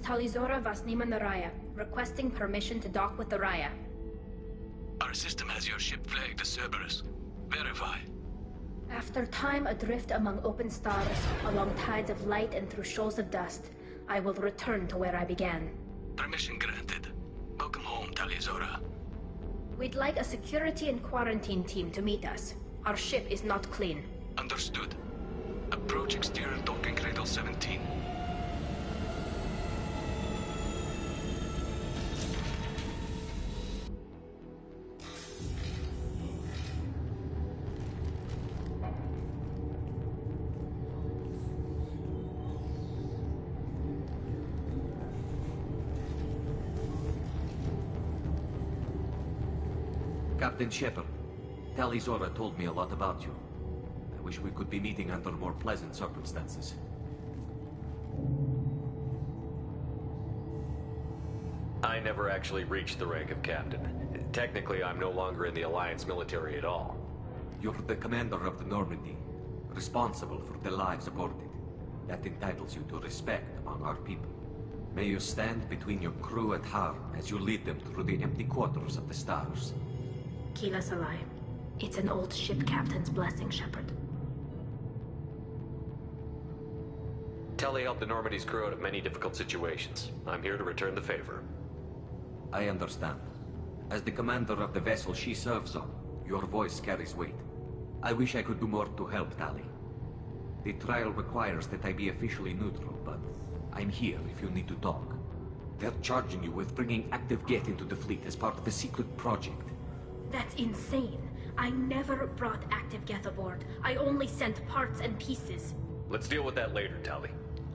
Talizora Vasnima Naraya, requesting permission to dock with the Raya. Our system has your ship flagged as Cerberus. Verify. After time adrift among open stars, along tides of light and through shoals of dust, I will return to where I began. Permission granted. Welcome home, Talizora. We'd like a security and quarantine team to meet us. Our ship is not clean. Understood. Approach exterior docking cradle 17. Captain Shepard, Talizora told me a lot about you. I wish we could be meeting under more pleasant circumstances. I never actually reached the rank of captain. Technically, I'm no longer in the Alliance military at all. You're the commander of the Normandy, responsible for the lives aborted. That entitles you to respect among our people. May you stand between your crew and harm as you lead them through the empty quarters of the stars. Kila Salai. It's an old ship captain's blessing, Shepard. Telly helped the Normandy's crew out of many difficult situations. I'm here to return the favor. I understand. As the commander of the vessel she serves on, your voice carries weight. I wish I could do more to help, Tali. The trial requires that I be officially neutral, but I'm here if you need to talk. They're charging you with bringing active Geth into the fleet as part of a secret project. That's insane. I never brought active Geth aboard. I only sent parts and pieces. Let's deal with that later, Tali.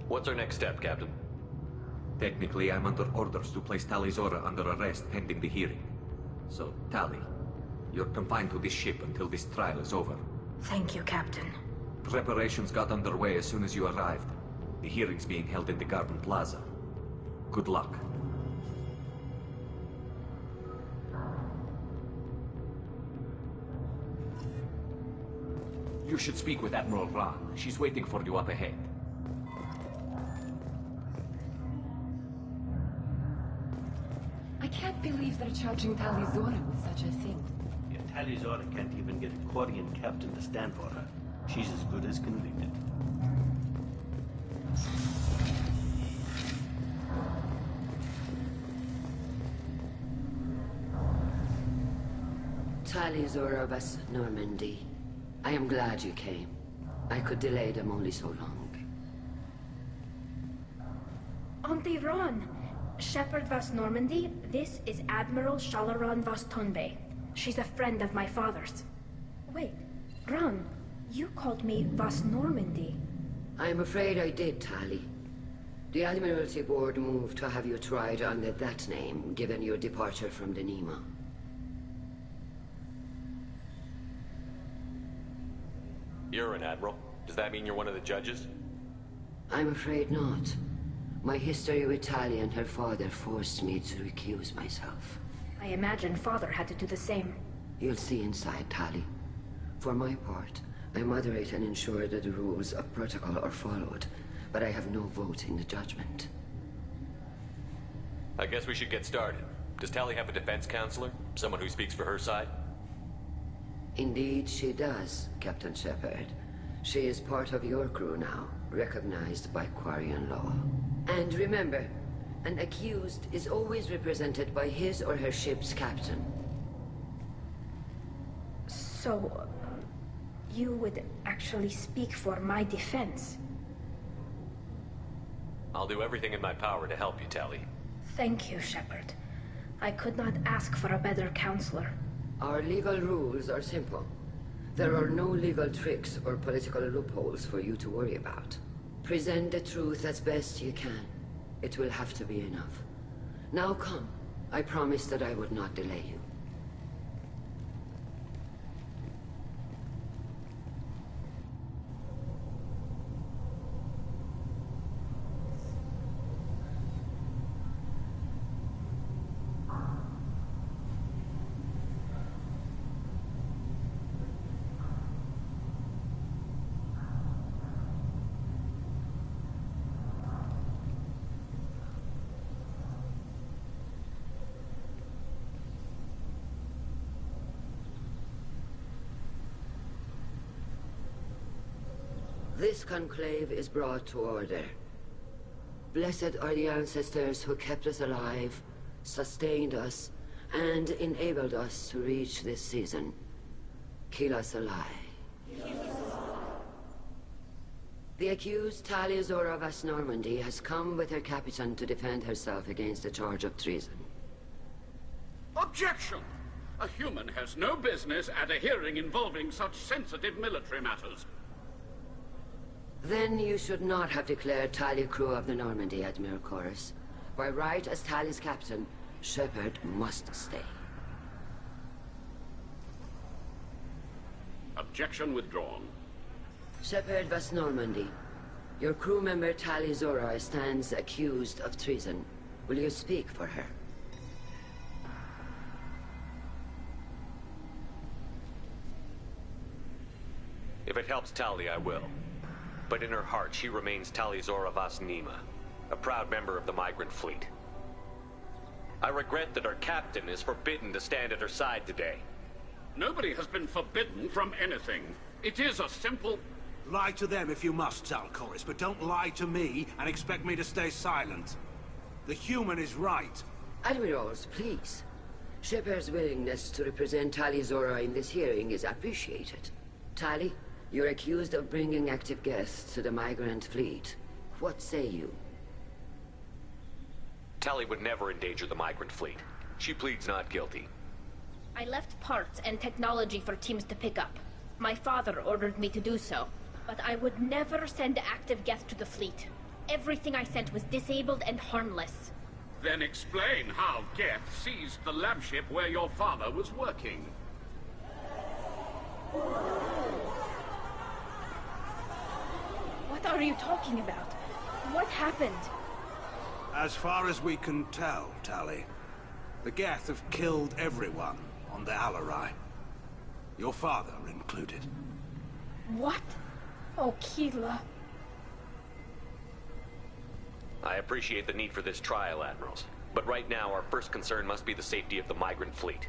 What's our next step, Captain? Technically, I'm under orders to place Talizora under arrest pending the hearing. So, Tali, you're confined to this ship until this trial is over. Thank you, Captain. Preparations got underway as soon as you arrived. The hearing's being held in the Garden Plaza. Good luck. You should speak with Admiral Ra. She's waiting for you up ahead. can't believe they're charging Talizora with such a thing. If Talizora can't even get a Quarian captain to stand for her, she's as good as convicted. Talizora of us, Normandy. I am glad you came. I could delay them only so long. Auntie Ron! Shepherd Vas Normandy, this is Admiral Shalaron Vas Tonbe. She's a friend of my father's. Wait, Ron, you called me Vas Normandy. I'm afraid I did, Tali. The Admiralty Board moved to have you tried under that name, given your departure from the Nima. You're an admiral. Does that mean you're one of the judges? I'm afraid not. My history with Tali and her father forced me to recuse myself. I imagine father had to do the same. You'll see inside, Tali. For my part, I moderate and ensure that the rules of protocol are followed, but I have no vote in the judgment. I guess we should get started. Does Tali have a defense counselor? Someone who speaks for her side? Indeed, she does, Captain Shepard. She is part of your crew now, recognized by Quarian law. And remember, an accused is always represented by his or her ship's captain. So, you would actually speak for my defense? I'll do everything in my power to help you, Tali. Thank you, Shepard. I could not ask for a better counselor. Our legal rules are simple. There are no legal tricks or political loopholes for you to worry about. Present the truth as best you can. It will have to be enough. Now come. I promised that I would not delay you. This conclave is brought to order. Blessed are the ancestors who kept us alive, sustained us, and enabled us to reach this season. Keep us alive. The accused Talizora Vas Normandy has come with her captain to defend herself against a charge of treason. Objection! A human has no business at a hearing involving such sensitive military matters. Then you should not have declared Tali crew of the Normandy, Admiral Chorus. By right as Tali's captain, Shepard must stay. Objection withdrawn. Shepard Vas Normandy, your crew member Talizora stands accused of treason. Will you speak for her? If it helps Tali, I will. But in her heart, she remains Talizora Vas Nima, a proud member of the migrant fleet. I regret that our captain is forbidden to stand at her side today. Nobody has been forbidden from anything. It is a simple... Lie to them if you must, Zalcoris, but don't lie to me and expect me to stay silent. The human is right. Admirals, please. Shepard's willingness to represent Talizora in this hearing is appreciated. Tali, you're accused of bringing active guests to the migrant fleet. What say you? Tali would never endanger the migrant fleet. She pleads not guilty. I left parts and technology for teams to pick up. My father ordered me to do so, but I would never send active guests to the fleet. Everything I sent was disabled and harmless. Then explain how Geth seized the lab ship where your father was working. What are you talking about? What happened? As far as we can tell, Tali, the Geth have killed everyone on the Alarai. Your father included. What? Oh, Keela. I appreciate the need for this trial, Admirals. But right now, our first concern must be the safety of the migrant fleet.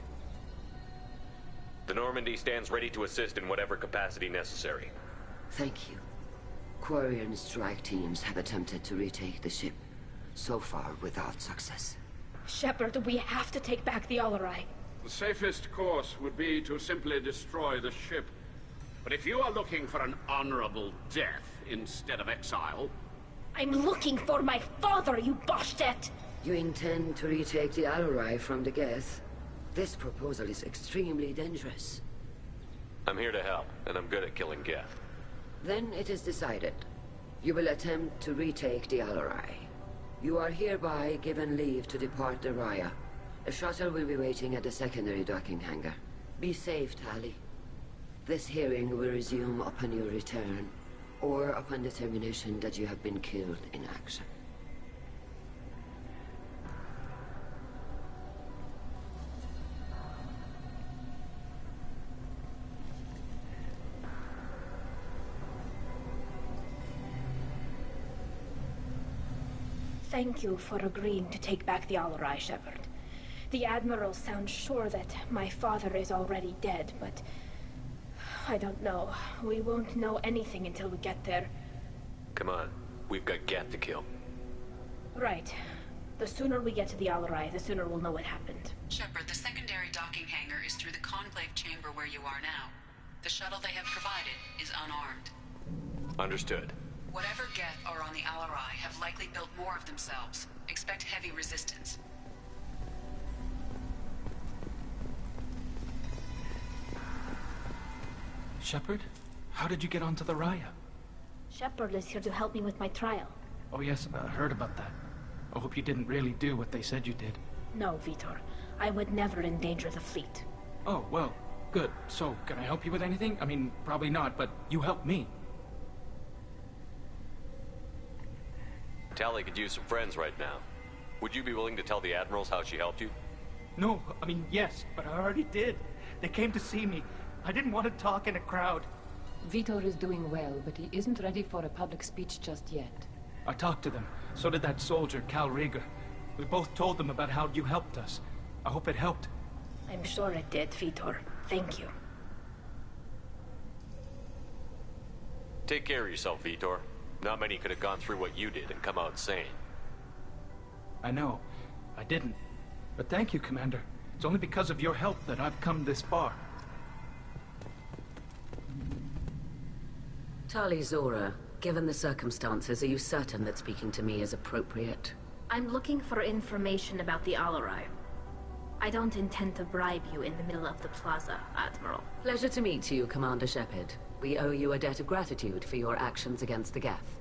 The Normandy stands ready to assist in whatever capacity necessary. Thank you. Quarry and strike teams have attempted to retake the ship, so far without success. Shepard, we have to take back the Alarai. The safest course would be to simply destroy the ship. But if you are looking for an honorable death instead of exile... I'm looking for my father, you Boshtet! You intend to retake the Alarai from the Geth? This proposal is extremely dangerous. I'm here to help, and I'm good at killing Geth. Then it is decided. You will attempt to retake the Alarai. You are hereby given leave to depart the Raya. A shuttle will be waiting at the secondary docking hangar. Be safe, Tali. This hearing will resume upon your return, or upon determination that you have been killed in action. Thank you for agreeing to take back the Alarai, Shepard. The Admiral sounds sure that my father is already dead, but... I don't know. We won't know anything until we get there. Come on. We've got Geth to kill. Right. The sooner we get to the Alarai, the sooner we'll know what happened. Shepard, the secondary docking hangar is through the conclave chamber where you are now. The shuttle they have provided is unarmed. Understood. Whatever Geth are on the Alarai have likely built more of themselves. Expect heavy resistance. Shepard? How did you get onto the Raya? Shepard is here to help me with my trial. Oh yes, I heard about that. I hope you didn't really do what they said you did. No, Vitor. I would never endanger the fleet. Oh, well, good. So, can I help you with anything? I mean, probably not, but you helped me. Tali could use some friends right now. Would you be willing to tell the Admirals how she helped you? No, I mean, yes, but I already did. They came to see me. I didn't want to talk in a crowd. Vitor is doing well, but he isn't ready for a public speech just yet. I talked to them. So did that soldier, Cal Rieger. We both told them about how you helped us. I hope it helped. I'm sure it did, Vitor. Thank you. Take care of yourself, Vitor. Not many could have gone through what you did and come out sane. I know. I didn't. But thank you, Commander. It's only because of your help that I've come this far. Tali Zora, given the circumstances, are you certain that speaking to me is appropriate? I'm looking for information about the Alarai. I don't intend to bribe you in the middle of the plaza, Admiral. Pleasure to meet you, Commander Shepard. We owe you a debt of gratitude for your actions against the Geth.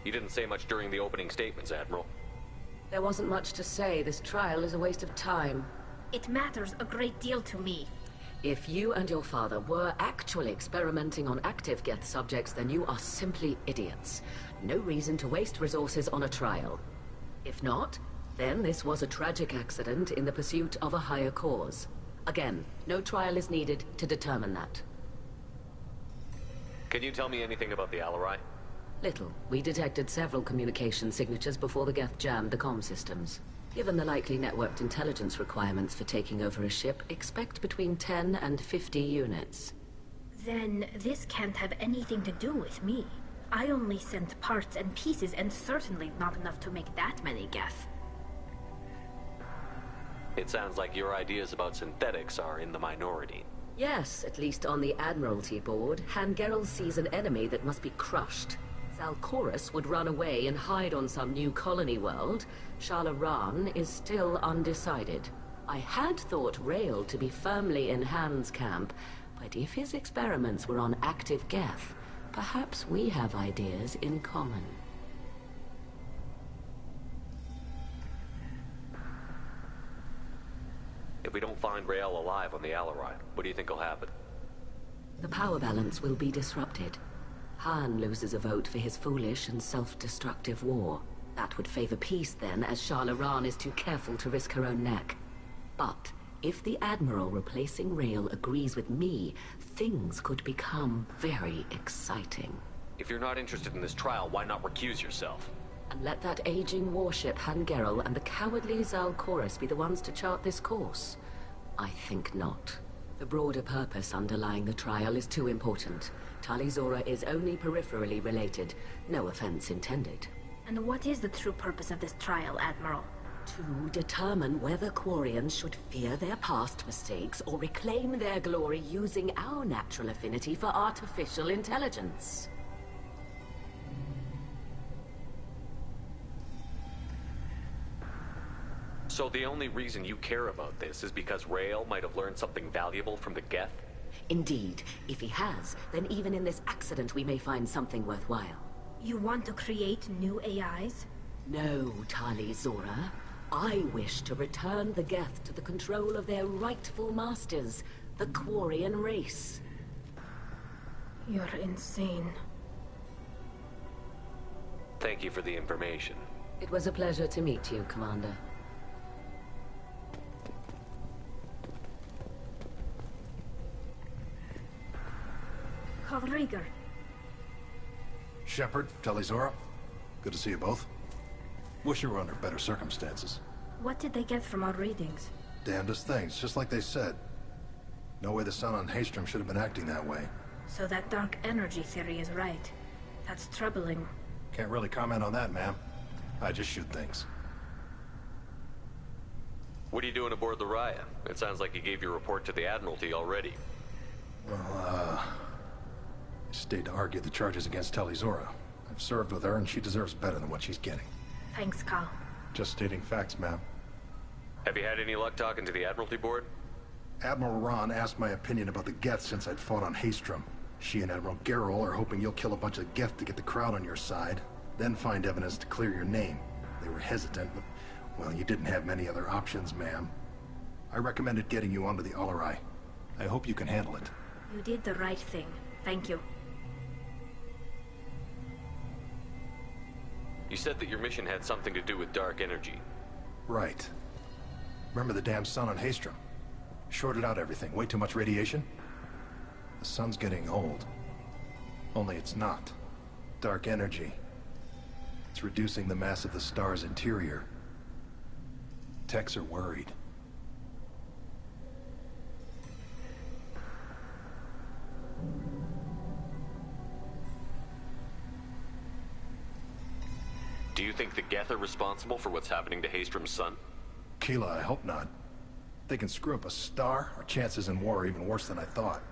You didn't say much during the opening statements, Admiral. There wasn't much to say. This trial is a waste of time. It matters a great deal to me. If you and your father were actually experimenting on active Geth subjects, then you are simply idiots. No reason to waste resources on a trial. If not, then this was a tragic accident in the pursuit of a higher cause. Again, no trial is needed to determine that. Can you tell me anything about the Alarai? Little. We detected several communication signatures before the Geth jammed the comm systems. Given the likely networked intelligence requirements for taking over a ship, expect between 10 and 50 units. Then this can't have anything to do with me. I only sent parts and pieces, and certainly not enough to make that many Geth. It sounds like your ideas about synthetics are in the minority. Yes, at least on the Admiralty board, Han-Gerel sees an enemy that must be crushed. Zalcorus would run away and hide on some new colony world. Shalaran is still undecided. I had thought Rael to be firmly in Han's camp, but if his experiments were on active Geth, perhaps we have ideas in common. If we don't find Rael alive on the Alarai, what do you think will happen? The power balance will be disrupted. Han loses a vote for his foolish and self-destructive war. That would favor peace then, as Shalaran is too careful to risk her own neck. But if the Admiral replacing Rael agrees with me, things could become very exciting. If you're not interested in this trial, why not recuse yourself? And let that aging warship Hangerel and the cowardly Zal Chorus be the ones to chart this course? I think not. The broader purpose underlying the trial is too important. Tali-Zora is only peripherally related. No offense intended. And what is the true purpose of this trial, Admiral? To determine whether Quarians should fear their past mistakes or reclaim their glory using our natural affinity for artificial intelligence. So the only reason you care about this is because Rael might have learned something valuable from the Geth? Indeed. If he has, then even in this accident we may find something worthwhile. You want to create new AIs? No, Tali-Zora. I wish to return the Geth to the control of their rightful masters, the Quarian race. You're insane. Thank you for the information. It was a pleasure to meet you, Commander. Rieger. Shepard, Tali-Zora. Good to see you both. Wish you were under better circumstances. What did they get from our readings? Damnedest things, just like they said. No way the sun on Haystrom should have been acting that way. So that dark energy theory is right. That's troubling. Can't really comment on that, ma'am. I just shoot things. What are you doing aboard the Raya? It sounds like you gave your report to the Admiralty already. Well, I stayed to argue the charges against Tali-Zora. I've served with her, and she deserves better than what she's getting. Thanks, Carl. Just stating facts, ma'am. Have you had any luck talking to the Admiralty Board? Admiral Ron asked my opinion about the Geth since I'd fought on Haystrom. She and Admiral Gerrel are hoping you'll kill a bunch of Geth to get the crowd on your side, then find evidence to clear your name. They were hesitant, but, well, you didn't have many other options, ma'am. I recommended getting you onto the Alarai. I hope you can handle it. You did the right thing. Thank you. You said that your mission had something to do with dark energy. Right. Remember the damn sun on Haystrom? Shorted out everything. Way too much radiation? The sun's getting old. Only it's not. Dark energy. It's reducing the mass of the star's interior. Techs are worried. Do you think the Geth are responsible for what's happening to Haystrom's sun? Keela, I hope not. If they can screw up a star, our chances in war are even worse than I thought.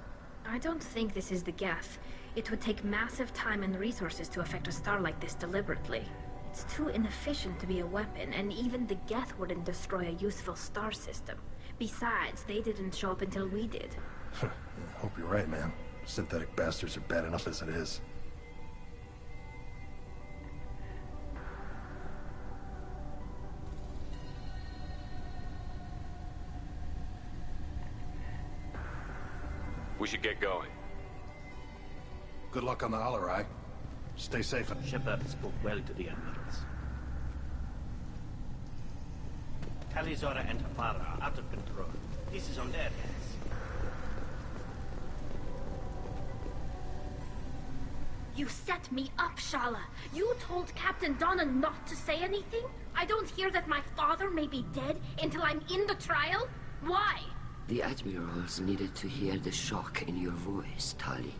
I don't think this is the Geth. It would take massive time and resources to affect a star like this deliberately. It's too inefficient to be a weapon, and even the Geth wouldn't destroy a useful star system. Besides, they didn't show up until we did. Hope you're right, man. Synthetic bastards are bad enough as it is. We should get going. Good luck on the Alarai. Stay safe and... Shepard spoke well to the admirals. Tali-Zora and her father are out of control. This is on their hands. You set me up, Shala. You told Captain Donna not to say anything? I don't hear that my father may be dead until I'm in the trial? Why? The admirals needed to hear the shock in your voice, Tali.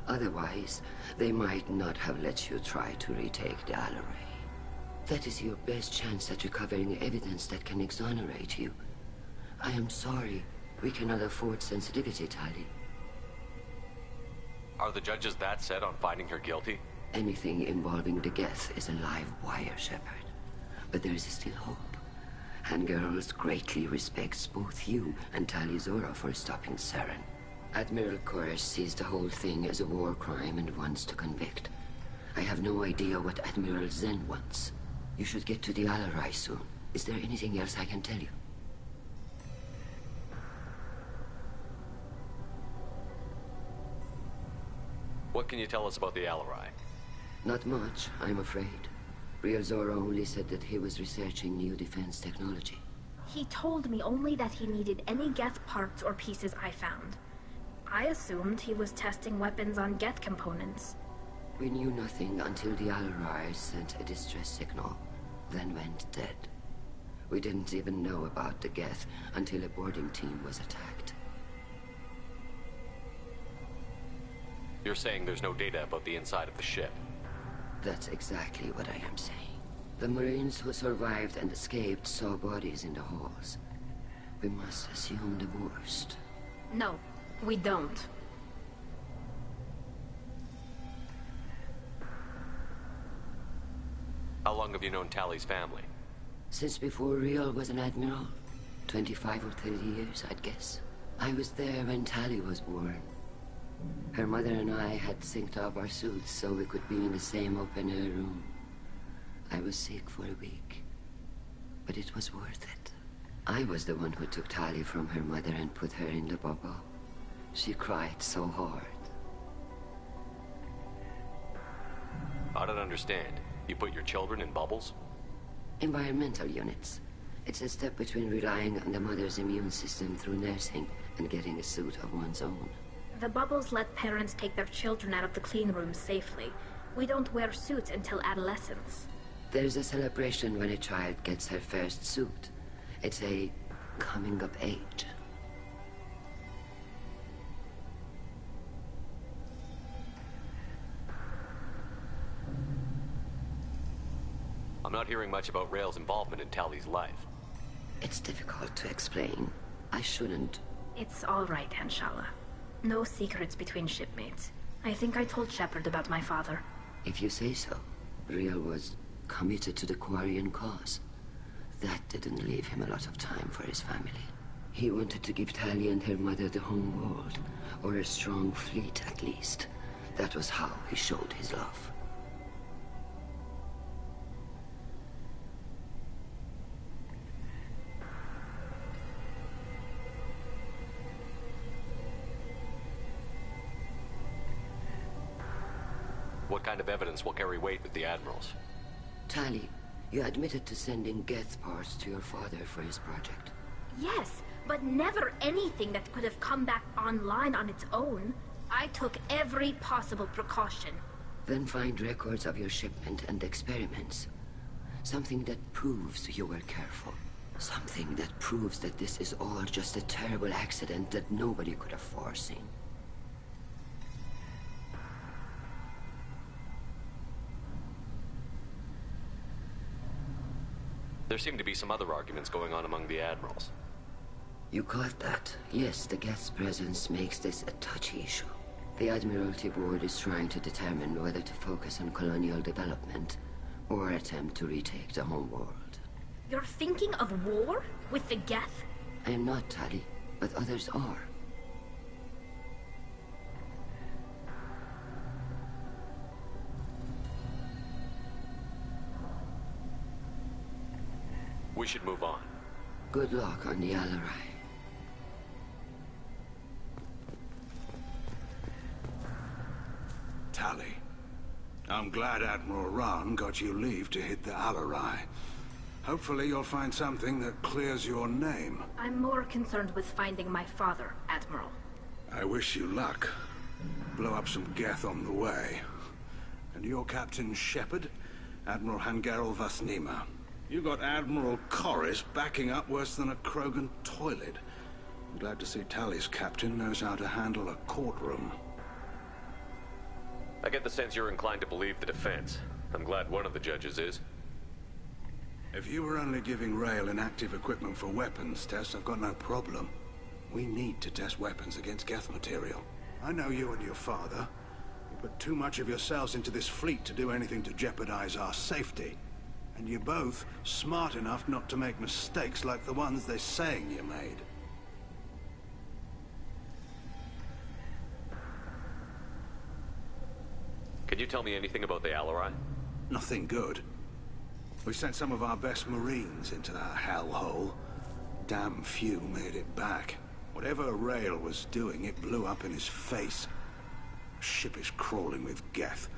Otherwise, they might not have let you try to retake the Alarai. That is your best chance at recovering evidence that can exonerate you. I am sorry. We cannot afford sensitivity, Tali. Are the judges that set on finding her guilty? Anything involving the Geth is a live wire, Shepard. But there is still hope. Hangerls greatly respects both you and Tali-Zora for stopping Saren. Admiral Koresh sees the whole thing as a war crime and wants to convict. I have no idea what Admiral Zen wants. You should get to the Alarai soon. Is there anything else I can tell you? What can you tell us about the Alarai? Not much, I'm afraid. Real Zora only said that he was researching new defense technology. He told me only that he needed any Geth parts or pieces I found. I assumed he was testing weapons on Geth components. We knew nothing until the Alarai sent a distress signal, then went dead. We didn't even know about the Geth until a boarding team was attacked. You're saying there's no data about the inside of the ship? That's exactly what I am saying. The Marines who survived and escaped saw bodies in the halls. We must assume the worst. No, we don't. How long have you known Tally's family? Since before Riel was an admiral. 25 or 30 years, I'd guess. I was there when Tally was born. Her mother and I had synced up our suits so we could be in the same open-air room. I was sick for a week, but it was worth it. I was the one who took Tally from her mother and put her in the bubble. She cried so hard. I don't understand. You put your children in bubbles? Environmental units. It's a step between relying on the mother's immune system through nursing and getting a suit of one's own. The bubbles let parents take their children out of the clean rooms safely. We don't wear suits until adolescence. There's a celebration when a child gets her first suit. It's a coming of age. I'm not hearing much about Rael's involvement in Tally's life. It's difficult to explain. I shouldn't. It's all right, Anshala. No secrets between shipmates. I think I told Shepard about my father. If you say so. Riel was committed to the Quarian cause. That didn't leave him a lot of time for his family. He wanted to give Tally and her mother the home world, or a strong fleet at least. That was how he showed his love. What kind of evidence will carry weight with the admirals? Tally, you admitted to sending Geth parts to your father for his project. Yes, but never anything that could have come back online on its own. I took every possible precaution. Then find records of your shipment and experiments. Something that proves you were careful. Something that proves that this is all just a terrible accident that nobody could have foreseen. There seem to be some other arguments going on among the admirals. You caught that? Yes, the Geth's presence makes this a touchy issue. The Admiralty Board is trying to determine whether to focus on colonial development or attempt to retake the home world. You're thinking of war? With the Geth? I am not, Tally, but others are. We should move on. Good luck on the Alarai. Tally, I'm glad Admiral Rahn got you leave to hit the Alarai. Hopefully you'll find something that clears your name. I'm more concerned with finding my father, Admiral. I wish you luck. Blow up some Geth on the way. And your Captain Shepard, Admiral Hangerel Vasnima. You got Admiral Corris backing up worse than a Krogan toilet. I'm glad to see Tally's captain knows how to handle a courtroom. I get the sense you're inclined to believe the defense. I'm glad one of the judges is. If you were only giving Rael inactive equipment for weapons tests, I've got no problem. We need to test weapons against Geth material. I know you and your father. You put too much of yourselves into this fleet to do anything to jeopardize our safety. And you're both smart enough not to make mistakes like the ones they're saying you made. Can you tell me anything about the Alarai? Nothing good. We sent some of our best Marines into that hellhole. Damn few made it back. Whatever Rael was doing, it blew up in his face. The ship is crawling with Geth.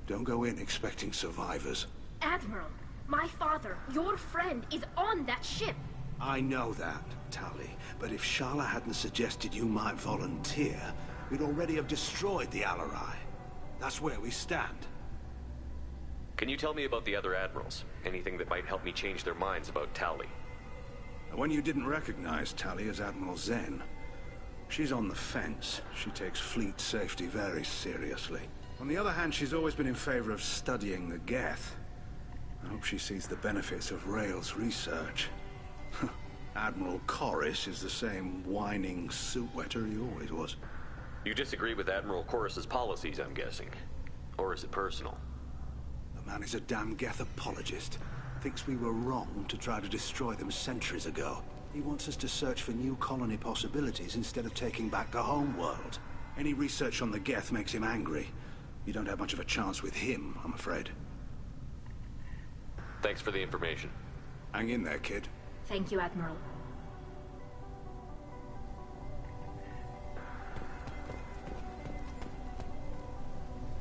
Don't go in expecting survivors. Admiral, my father, your friend, is on that ship. I know that, Tally. But if Shala hadn't suggested you might volunteer, we'd already have destroyed the Alarai. That's where we stand. Can you tell me about the other admirals? Anything that might help me change their minds about Tali? When you didn't recognize Tali as Admiral Zen, she's on the fence. She takes fleet safety very seriously. On the other hand, she's always been in favor of studying the Geth. I hope she sees the benefits of Rail's research. Admiral Corris is the same whining suit wetter he always was. You disagree with Admiral Corris's policies, I'm guessing. Or is it personal? The man is a damn Geth apologist. Thinks we were wrong to try to destroy them centuries ago. He wants us to search for new colony possibilities instead of taking back the home world. Any research on the Geth makes him angry. You don't have much of a chance with him, I'm afraid. Thanks for the information. Hang in there, kid. Thank you, Admiral.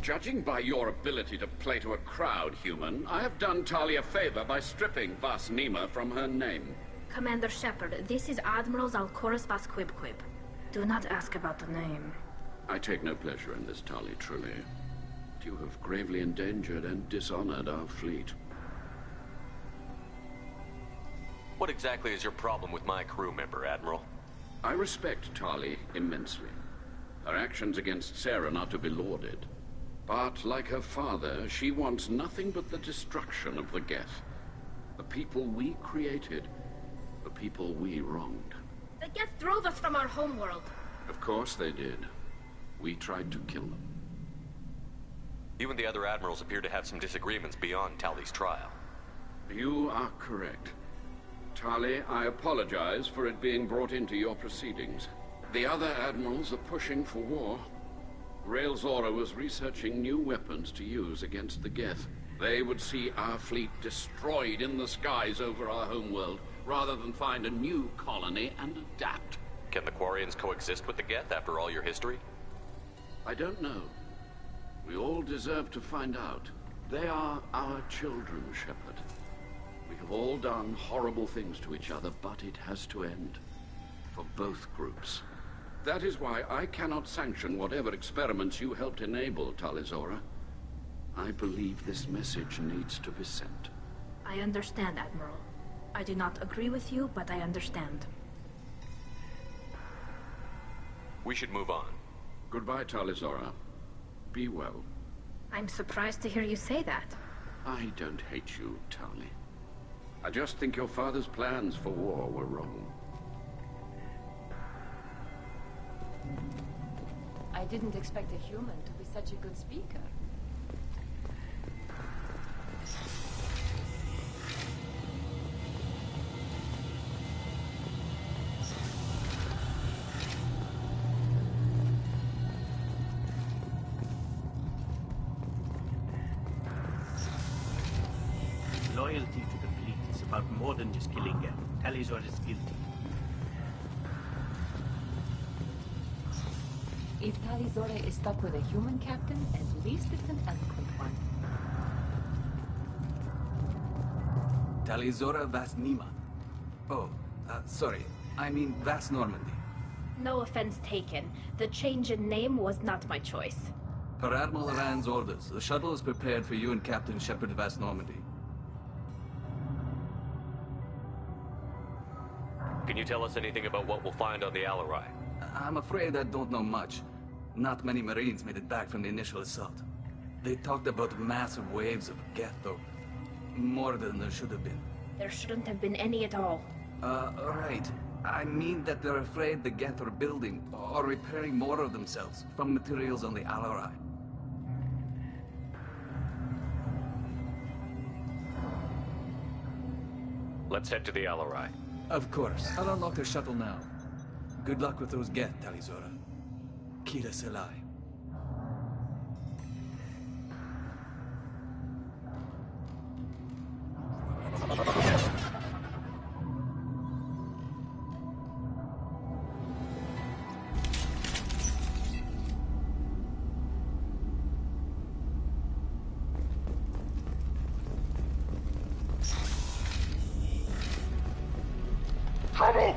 Judging by your ability to play to a crowd, human, I have done Tali a favor by stripping Vas Nima from her name. Commander Shepard, this is Admiral Zalkoris Vas Quibquib. Do not ask about the name. I take no pleasure in this, Tali, truly. You have gravely endangered and dishonored our fleet. What exactly is your problem with my crew member, Admiral? I respect Tali immensely. Her actions against Sarah are not to be lauded. But, like her father, she wants nothing but the destruction of the Geth. The people we created. The people we wronged. The Geth drove us from our homeworld. Of course they did. We tried to kill them. You and the other admirals appear to have some disagreements beyond Tali's trial. You are correct. Tali, I apologize for it being brought into your proceedings. The other admirals are pushing for war. Rail Zora was researching new weapons to use against the Geth. They would see our fleet destroyed in the skies over our homeworld, rather than find a new colony and adapt. Can the Quarians coexist with the Geth after all your history? I don't know. We all deserve to find out. They are our children, Shepard. We have all done horrible things to each other, but it has to end. For both groups. That is why I cannot sanction whatever experiments you helped enable, Talizora. I believe this message needs to be sent. I understand, Admiral. I do not agree with you, but I understand. We should move on. Goodbye, Talizora. Be well. I'm surprised to hear you say that. I don't hate you, Tali. I just think your father's plans for war were wrong. I didn't expect a human to be such a good speaker. Loyalty to the fleet is about more than just killing Geth. Talizor is guilty. If Talizora is stuck with a human captain, at least it's an eloquent one. Talizora Vas Nima. Oh, sorry. I mean Vas Normandy. No offense taken. The change in name was not my choice. Per Admiral Rand's orders, the shuttle is prepared for you and Captain Shepard Vas Normandy. Can you tell us anything about what we'll find on the Alarai? I'm afraid I don't know much. Not many Marines made it back from the initial assault. They talked about massive waves of Geth, though. More than there should have been. There shouldn't have been any at all. Right. I mean that they're afraid the Geth are building or repairing more of themselves from materials on the Alarai. Let's head to the Alarai. Of course. I'll unlock the shuttle now. Good luck with those Geth, Talizora. Kira Selai. Trouble!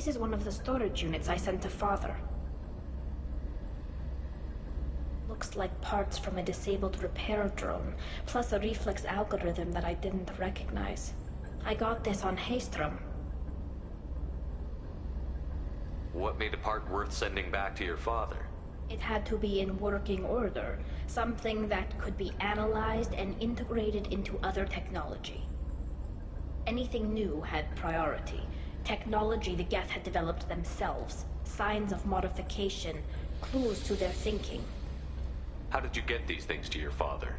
This is one of the storage units I sent to Father. Looks like parts from a disabled repair drone, plus a reflex algorithm that I didn't recognize. I got this on Haystrom. What made a part worth sending back to your father? It had to be in working order, something that could be analyzed and integrated into other technology. Anything new had priority. Technology the Geth had developed themselves, signs of modification, clues to their thinking. How did you get these things to your father?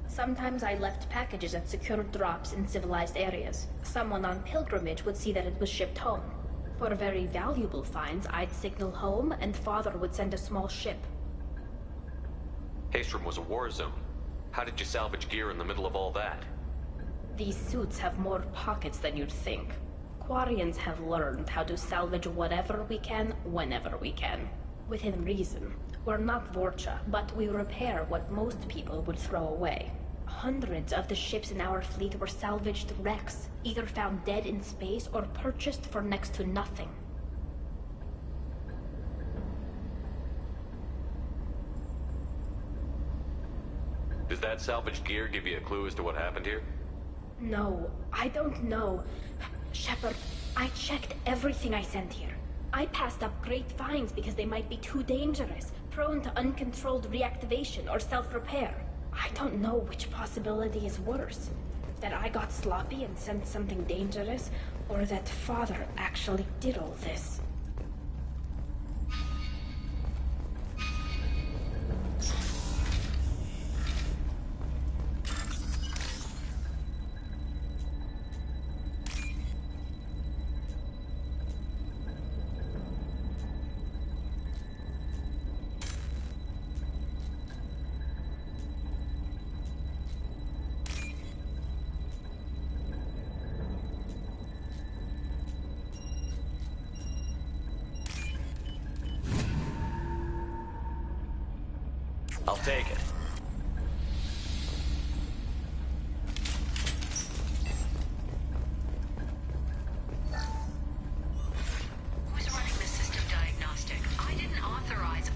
Sometimes I left packages at secured drops in civilized areas. Someone on pilgrimage would see that it was shipped home. For very valuable finds, I'd signal home, and Father would send a small ship. Haystrom was a war zone. How did you salvage gear in the middle of all that? These suits have more pockets than you'd think. Quarians have learned how to salvage whatever we can, whenever we can. Within reason. We're not Vorcha, but we repair what most people would throw away. Hundreds of the ships in our fleet were salvaged wrecks, either found dead in space or purchased for next to nothing. Does that salvaged gear give you a clue as to what happened here? No, I don't know. Shepard, I checked everything I sent here. I passed up great finds because they might be too dangerous, prone to uncontrolled reactivation or self-repair. I don't know which possibility is worse. That I got sloppy and sent something dangerous, or that Father actually did all this. I'll take it. Who's running the system diagnostic? I didn't authorize.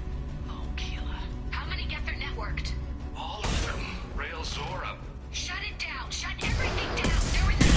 Oh, Keela. How many Geth are networked? All of them. Rail Zora. Shut it down. Shut everything down. There was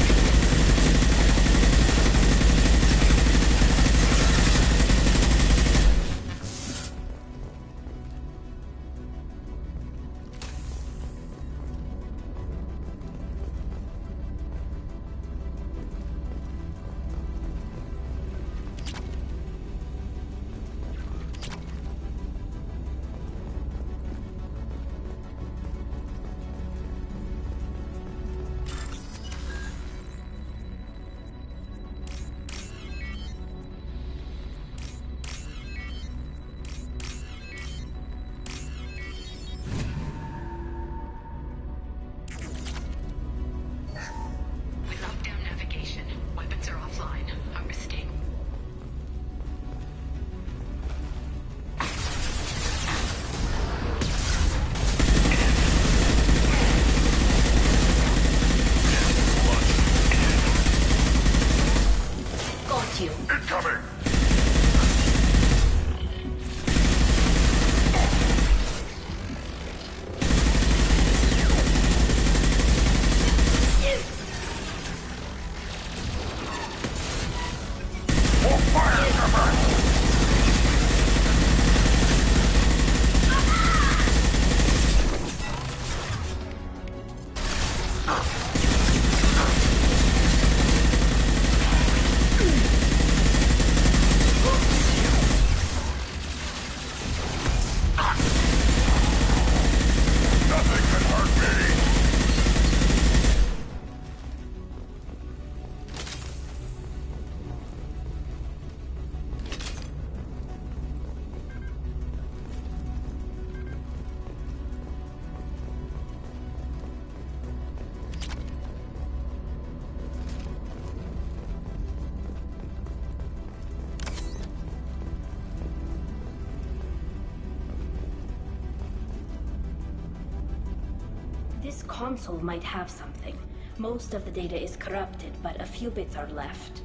This console might have something. Most of the data is corrupted, but a few bits are left.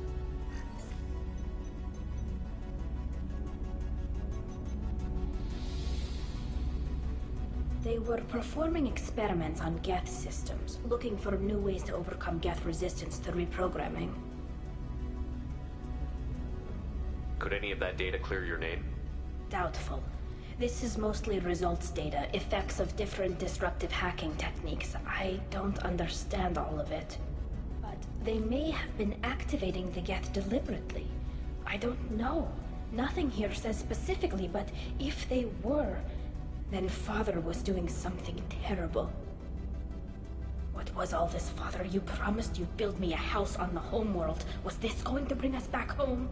They were performing experiments on Geth systems, looking for new ways to overcome Geth resistance to reprogramming. Could any of that data clear your name? Doubtful. This is mostly results data, effects of different disruptive hacking techniques. I don't understand all of it. But they may have been activating the Geth deliberately. I don't know. Nothing here says specifically, but if they were, then Father was doing something terrible. What was all this, Father? You promised you'd build me a house on the homeworld. Was this going to bring us back home?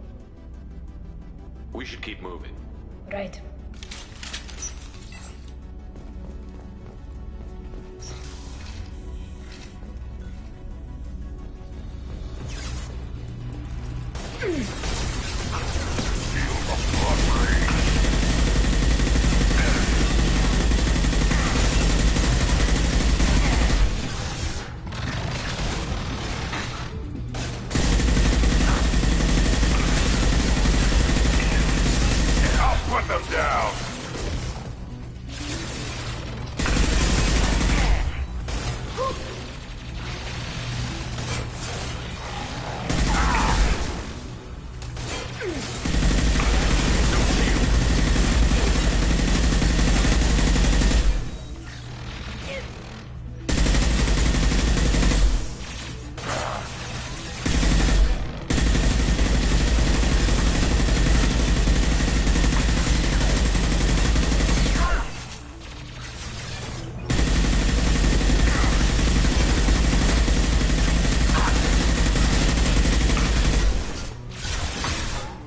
We should keep moving. Right. Put them down!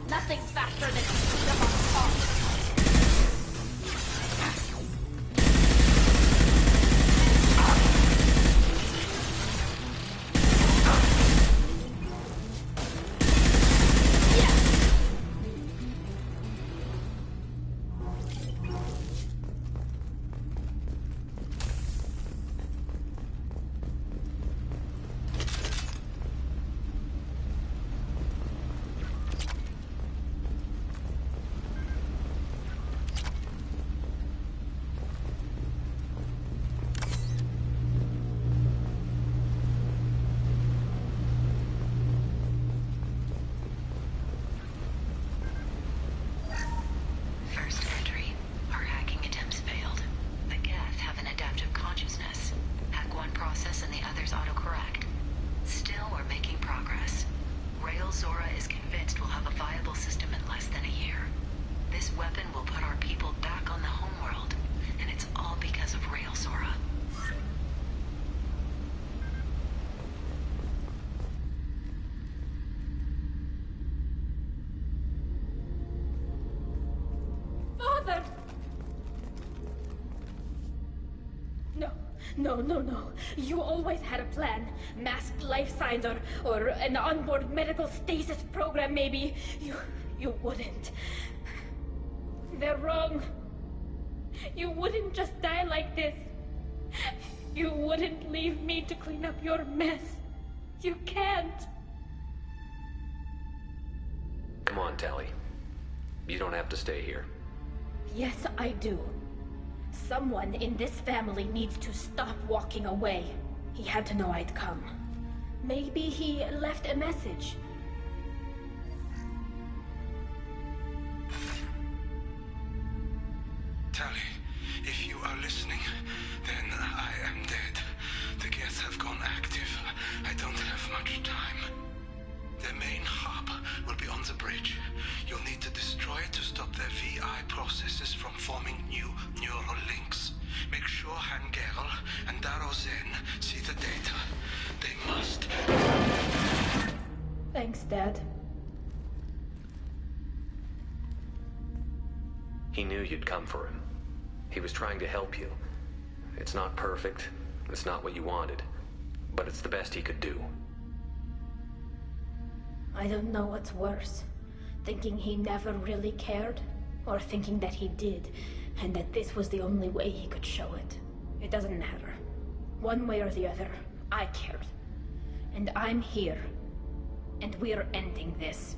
Nothing's faster than speed up on top. First entry. Our hacking attempts failed. The Geth have an adaptive consciousness. Hack one process and the others autocorrect. Still, we're making progress. Rail Zora is convinced we'll have a viable system in less than a year. This weapon will put our people back on the homeworld, and it's all because of Rail Zora. Father! No. You always had a plan. Masked life signs or an onboard medical stasis program, maybe. You wouldn't. They're wrong. You wouldn't just die like this. You wouldn't leave me to clean up your mess. You can't. Come on, Tali. You don't have to stay here. Yes, I do. Someone in this family needs to stop walking away. He had to know I'd come. Maybe he left a message. Tali, if you are listening, then I am dead. The Geth have gone active. I don't have much time. The main hub will be on the bridge. You'll need to destroy it to stop their VI processes from forming new neural links. Make sure Hangerl and Daro Zen see the data. They must. Thanks, Dad. He knew you'd come for him. He was trying to help you. It's not perfect. It's not what you wanted. But it's the best he could do. I don't know what's worse. Thinking he never really cared, or thinking that he did, and that this was the only way he could show it. It doesn't matter. One way or the other, I cared. And I'm here. And we're ending this.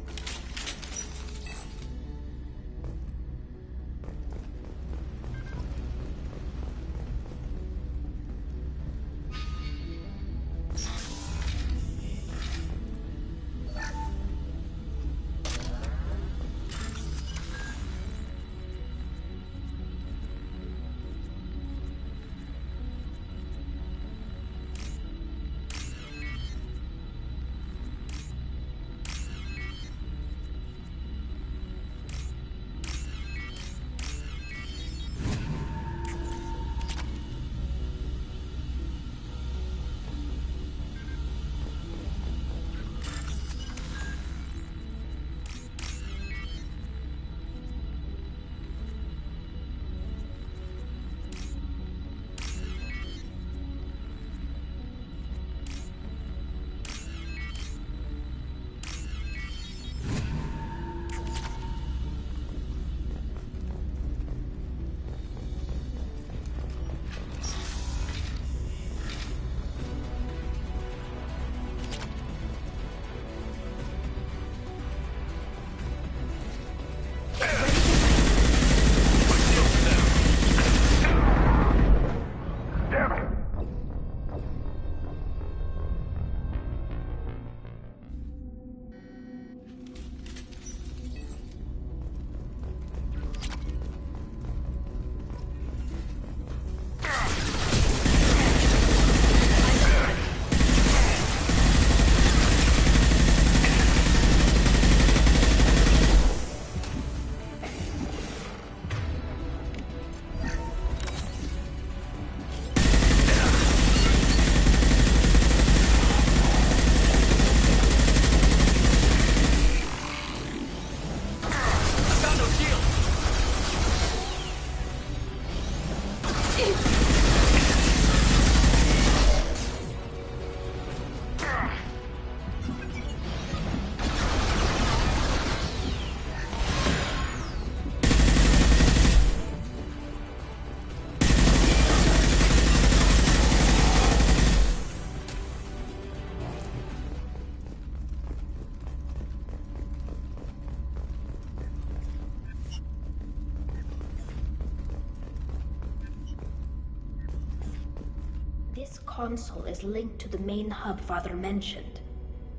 This console is linked to the main hub Father mentioned.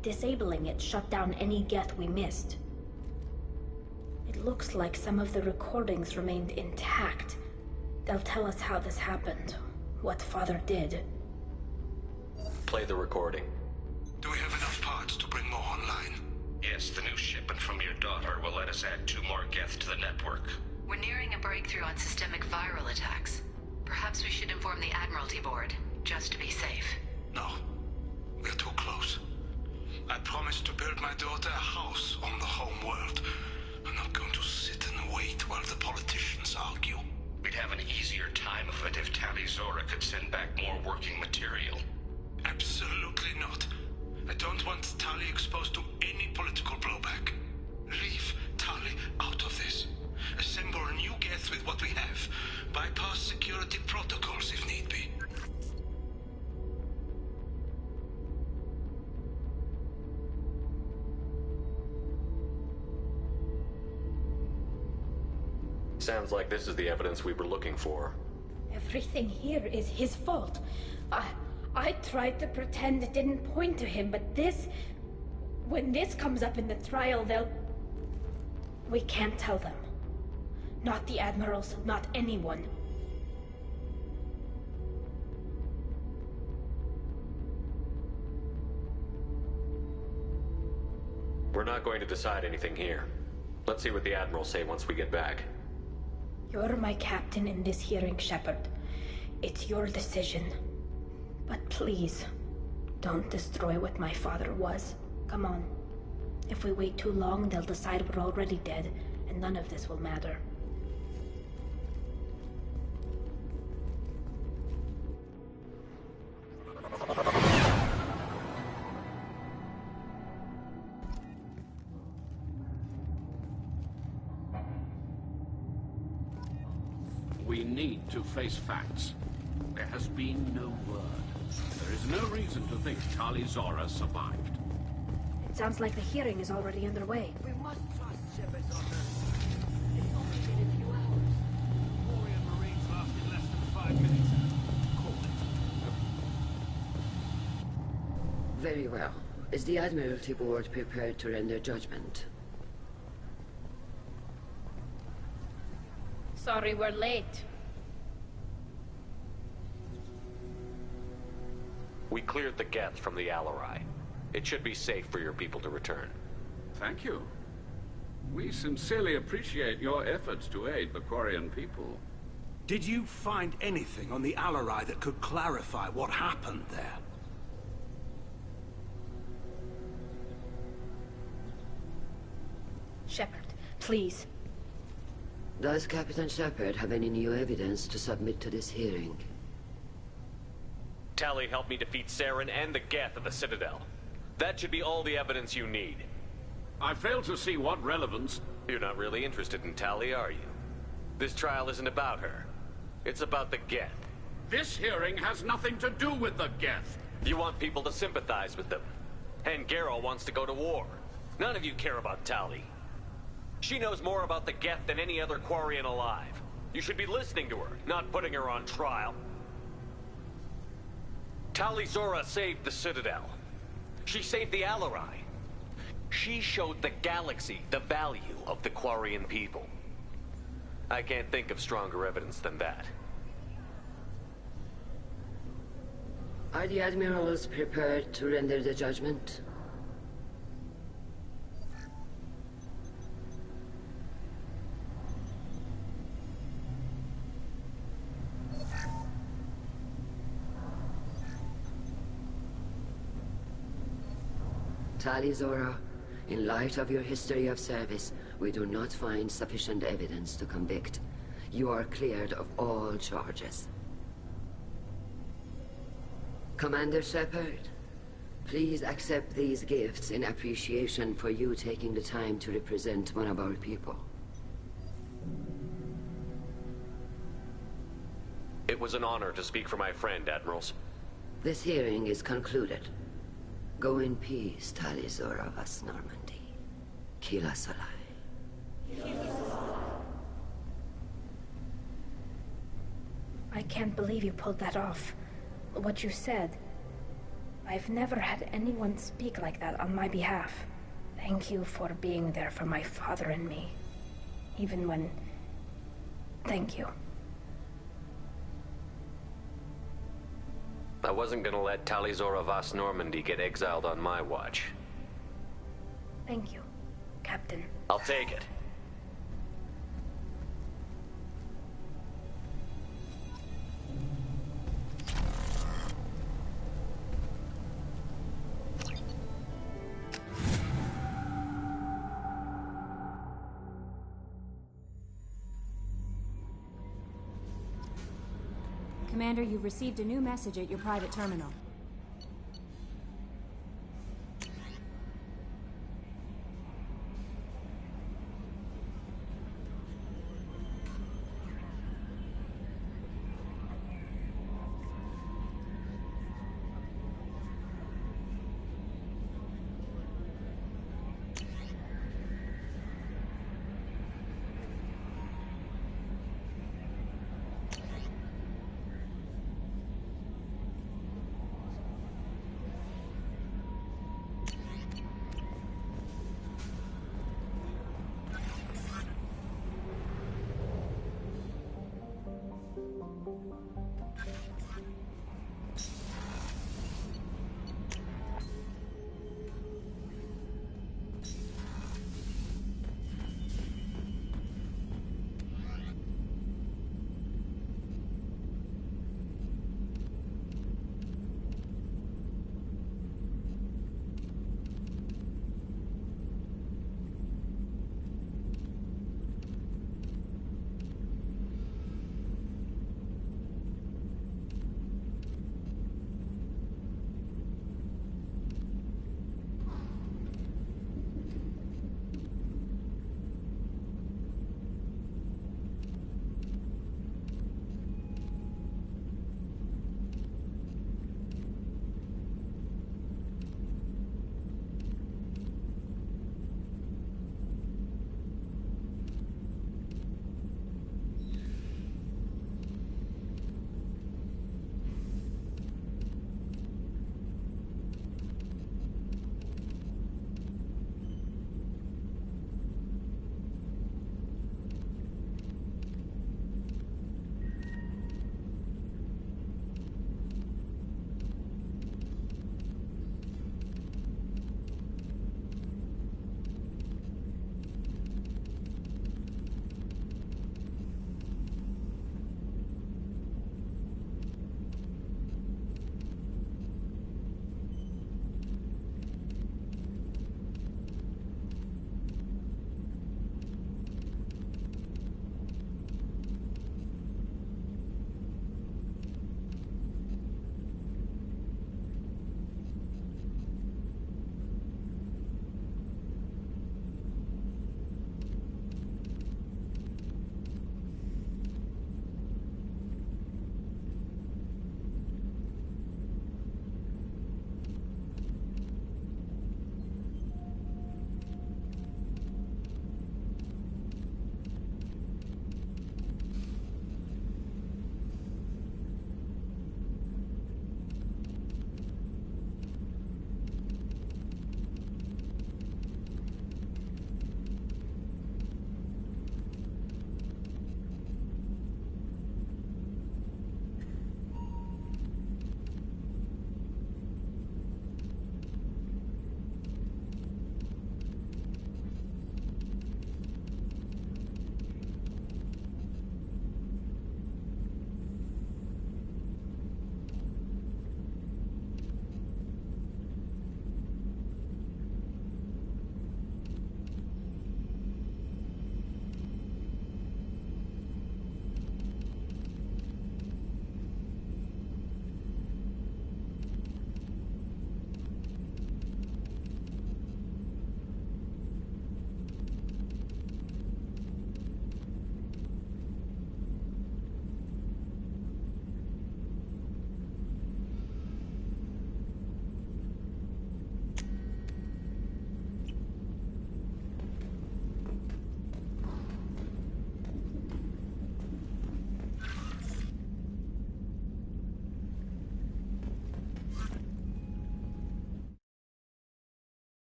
Disabling it shut down any Geth we missed. It looks like some of the recordings remained intact. They'll tell us how this happened, what Father did. Play the recording. Do we have enough parts to bring more online? Yes, the new shipment from your daughter will let us add 2 more Geth to the network. We're nearing a breakthrough on systemic viral attacks. Perhaps we should inform the Admiralty Board, just to be safe. No. We're too close. I promised to build my daughter a house on the home world. I'm not going to sit and wait while the politicians argue. We'd have an easier time of it if Tali Zora could send back more working material. Absolutely not. I don't want Tali exposed to any political blowback. Leave Tali out of this. Assemble new Geth with what we have. Bypass security protocols if need be. Sounds like this is the evidence we were looking for. Everything here is his fault. I tried to pretend it didn't point to him, but this... When this comes up in the trial, they'll... We can't tell them. Not the Admirals, not anyone. We're not going to decide anything here. Let's see what the Admirals say once we get back. You're my captain in this hearing, Shepard. It's your decision. But please, don't destroy what my father was. Come on. If we wait too long, they'll decide we're already dead, and none of this will matter. We need to face facts. There has been no word. There is no reason to think Tali Zora survived. It sounds like the hearing is already underway. We must trust Shepard's honor. It's only been a few hours. Quarian Marines lasted less than 5 minutes. Call it. Very well. Is the Admiralty Board prepared to render judgment? Sorry we're late. We cleared the Geth from the Alarai. It should be safe for your people to return. Thank you. We sincerely appreciate your efforts to aid the Quarian people. Did you find anything on the Alarai that could clarify what happened there? Shepard, please. Does Captain Shepard have any new evidence to submit to this hearing? Tali helped me defeat Saren and the Geth at the Citadel. That should be all the evidence you need. I fail to see what relevance... You're not really interested in Tali, are you? This trial isn't about her. It's about the Geth. This hearing has nothing to do with the Geth. You want people to sympathize with them. And Geralt wants to go to war. None of you care about Tali. She knows more about the Geth than any other Quarian alive. You should be listening to her, not putting her on trial. Tali Zora saved the Citadel. She saved the Alarai. She showed the galaxy the value of the Quarian people. I can't think of stronger evidence than that. Are the Admirals prepared to render the judgment? Tali Zora, in light of your history of service, we do not find sufficient evidence to convict. You are cleared of all charges. Commander Shepard, please accept these gifts in appreciation for you taking the time to represent one of our people. It was an honor to speak for my friend, Admirals. This hearing is concluded. Go in peace, Tali Zora vas Normandy. Kila Solai. I can't believe you pulled that off. what you said. I've never had anyone speak like that on my behalf. Thank you for being there for my father and me. Even when... Thank you. I wasn't gonna let Talizora Vas Normandy get exiled on my watch. Thank you, Captain. I'll take it. Commander, you've received a new message at your private terminal.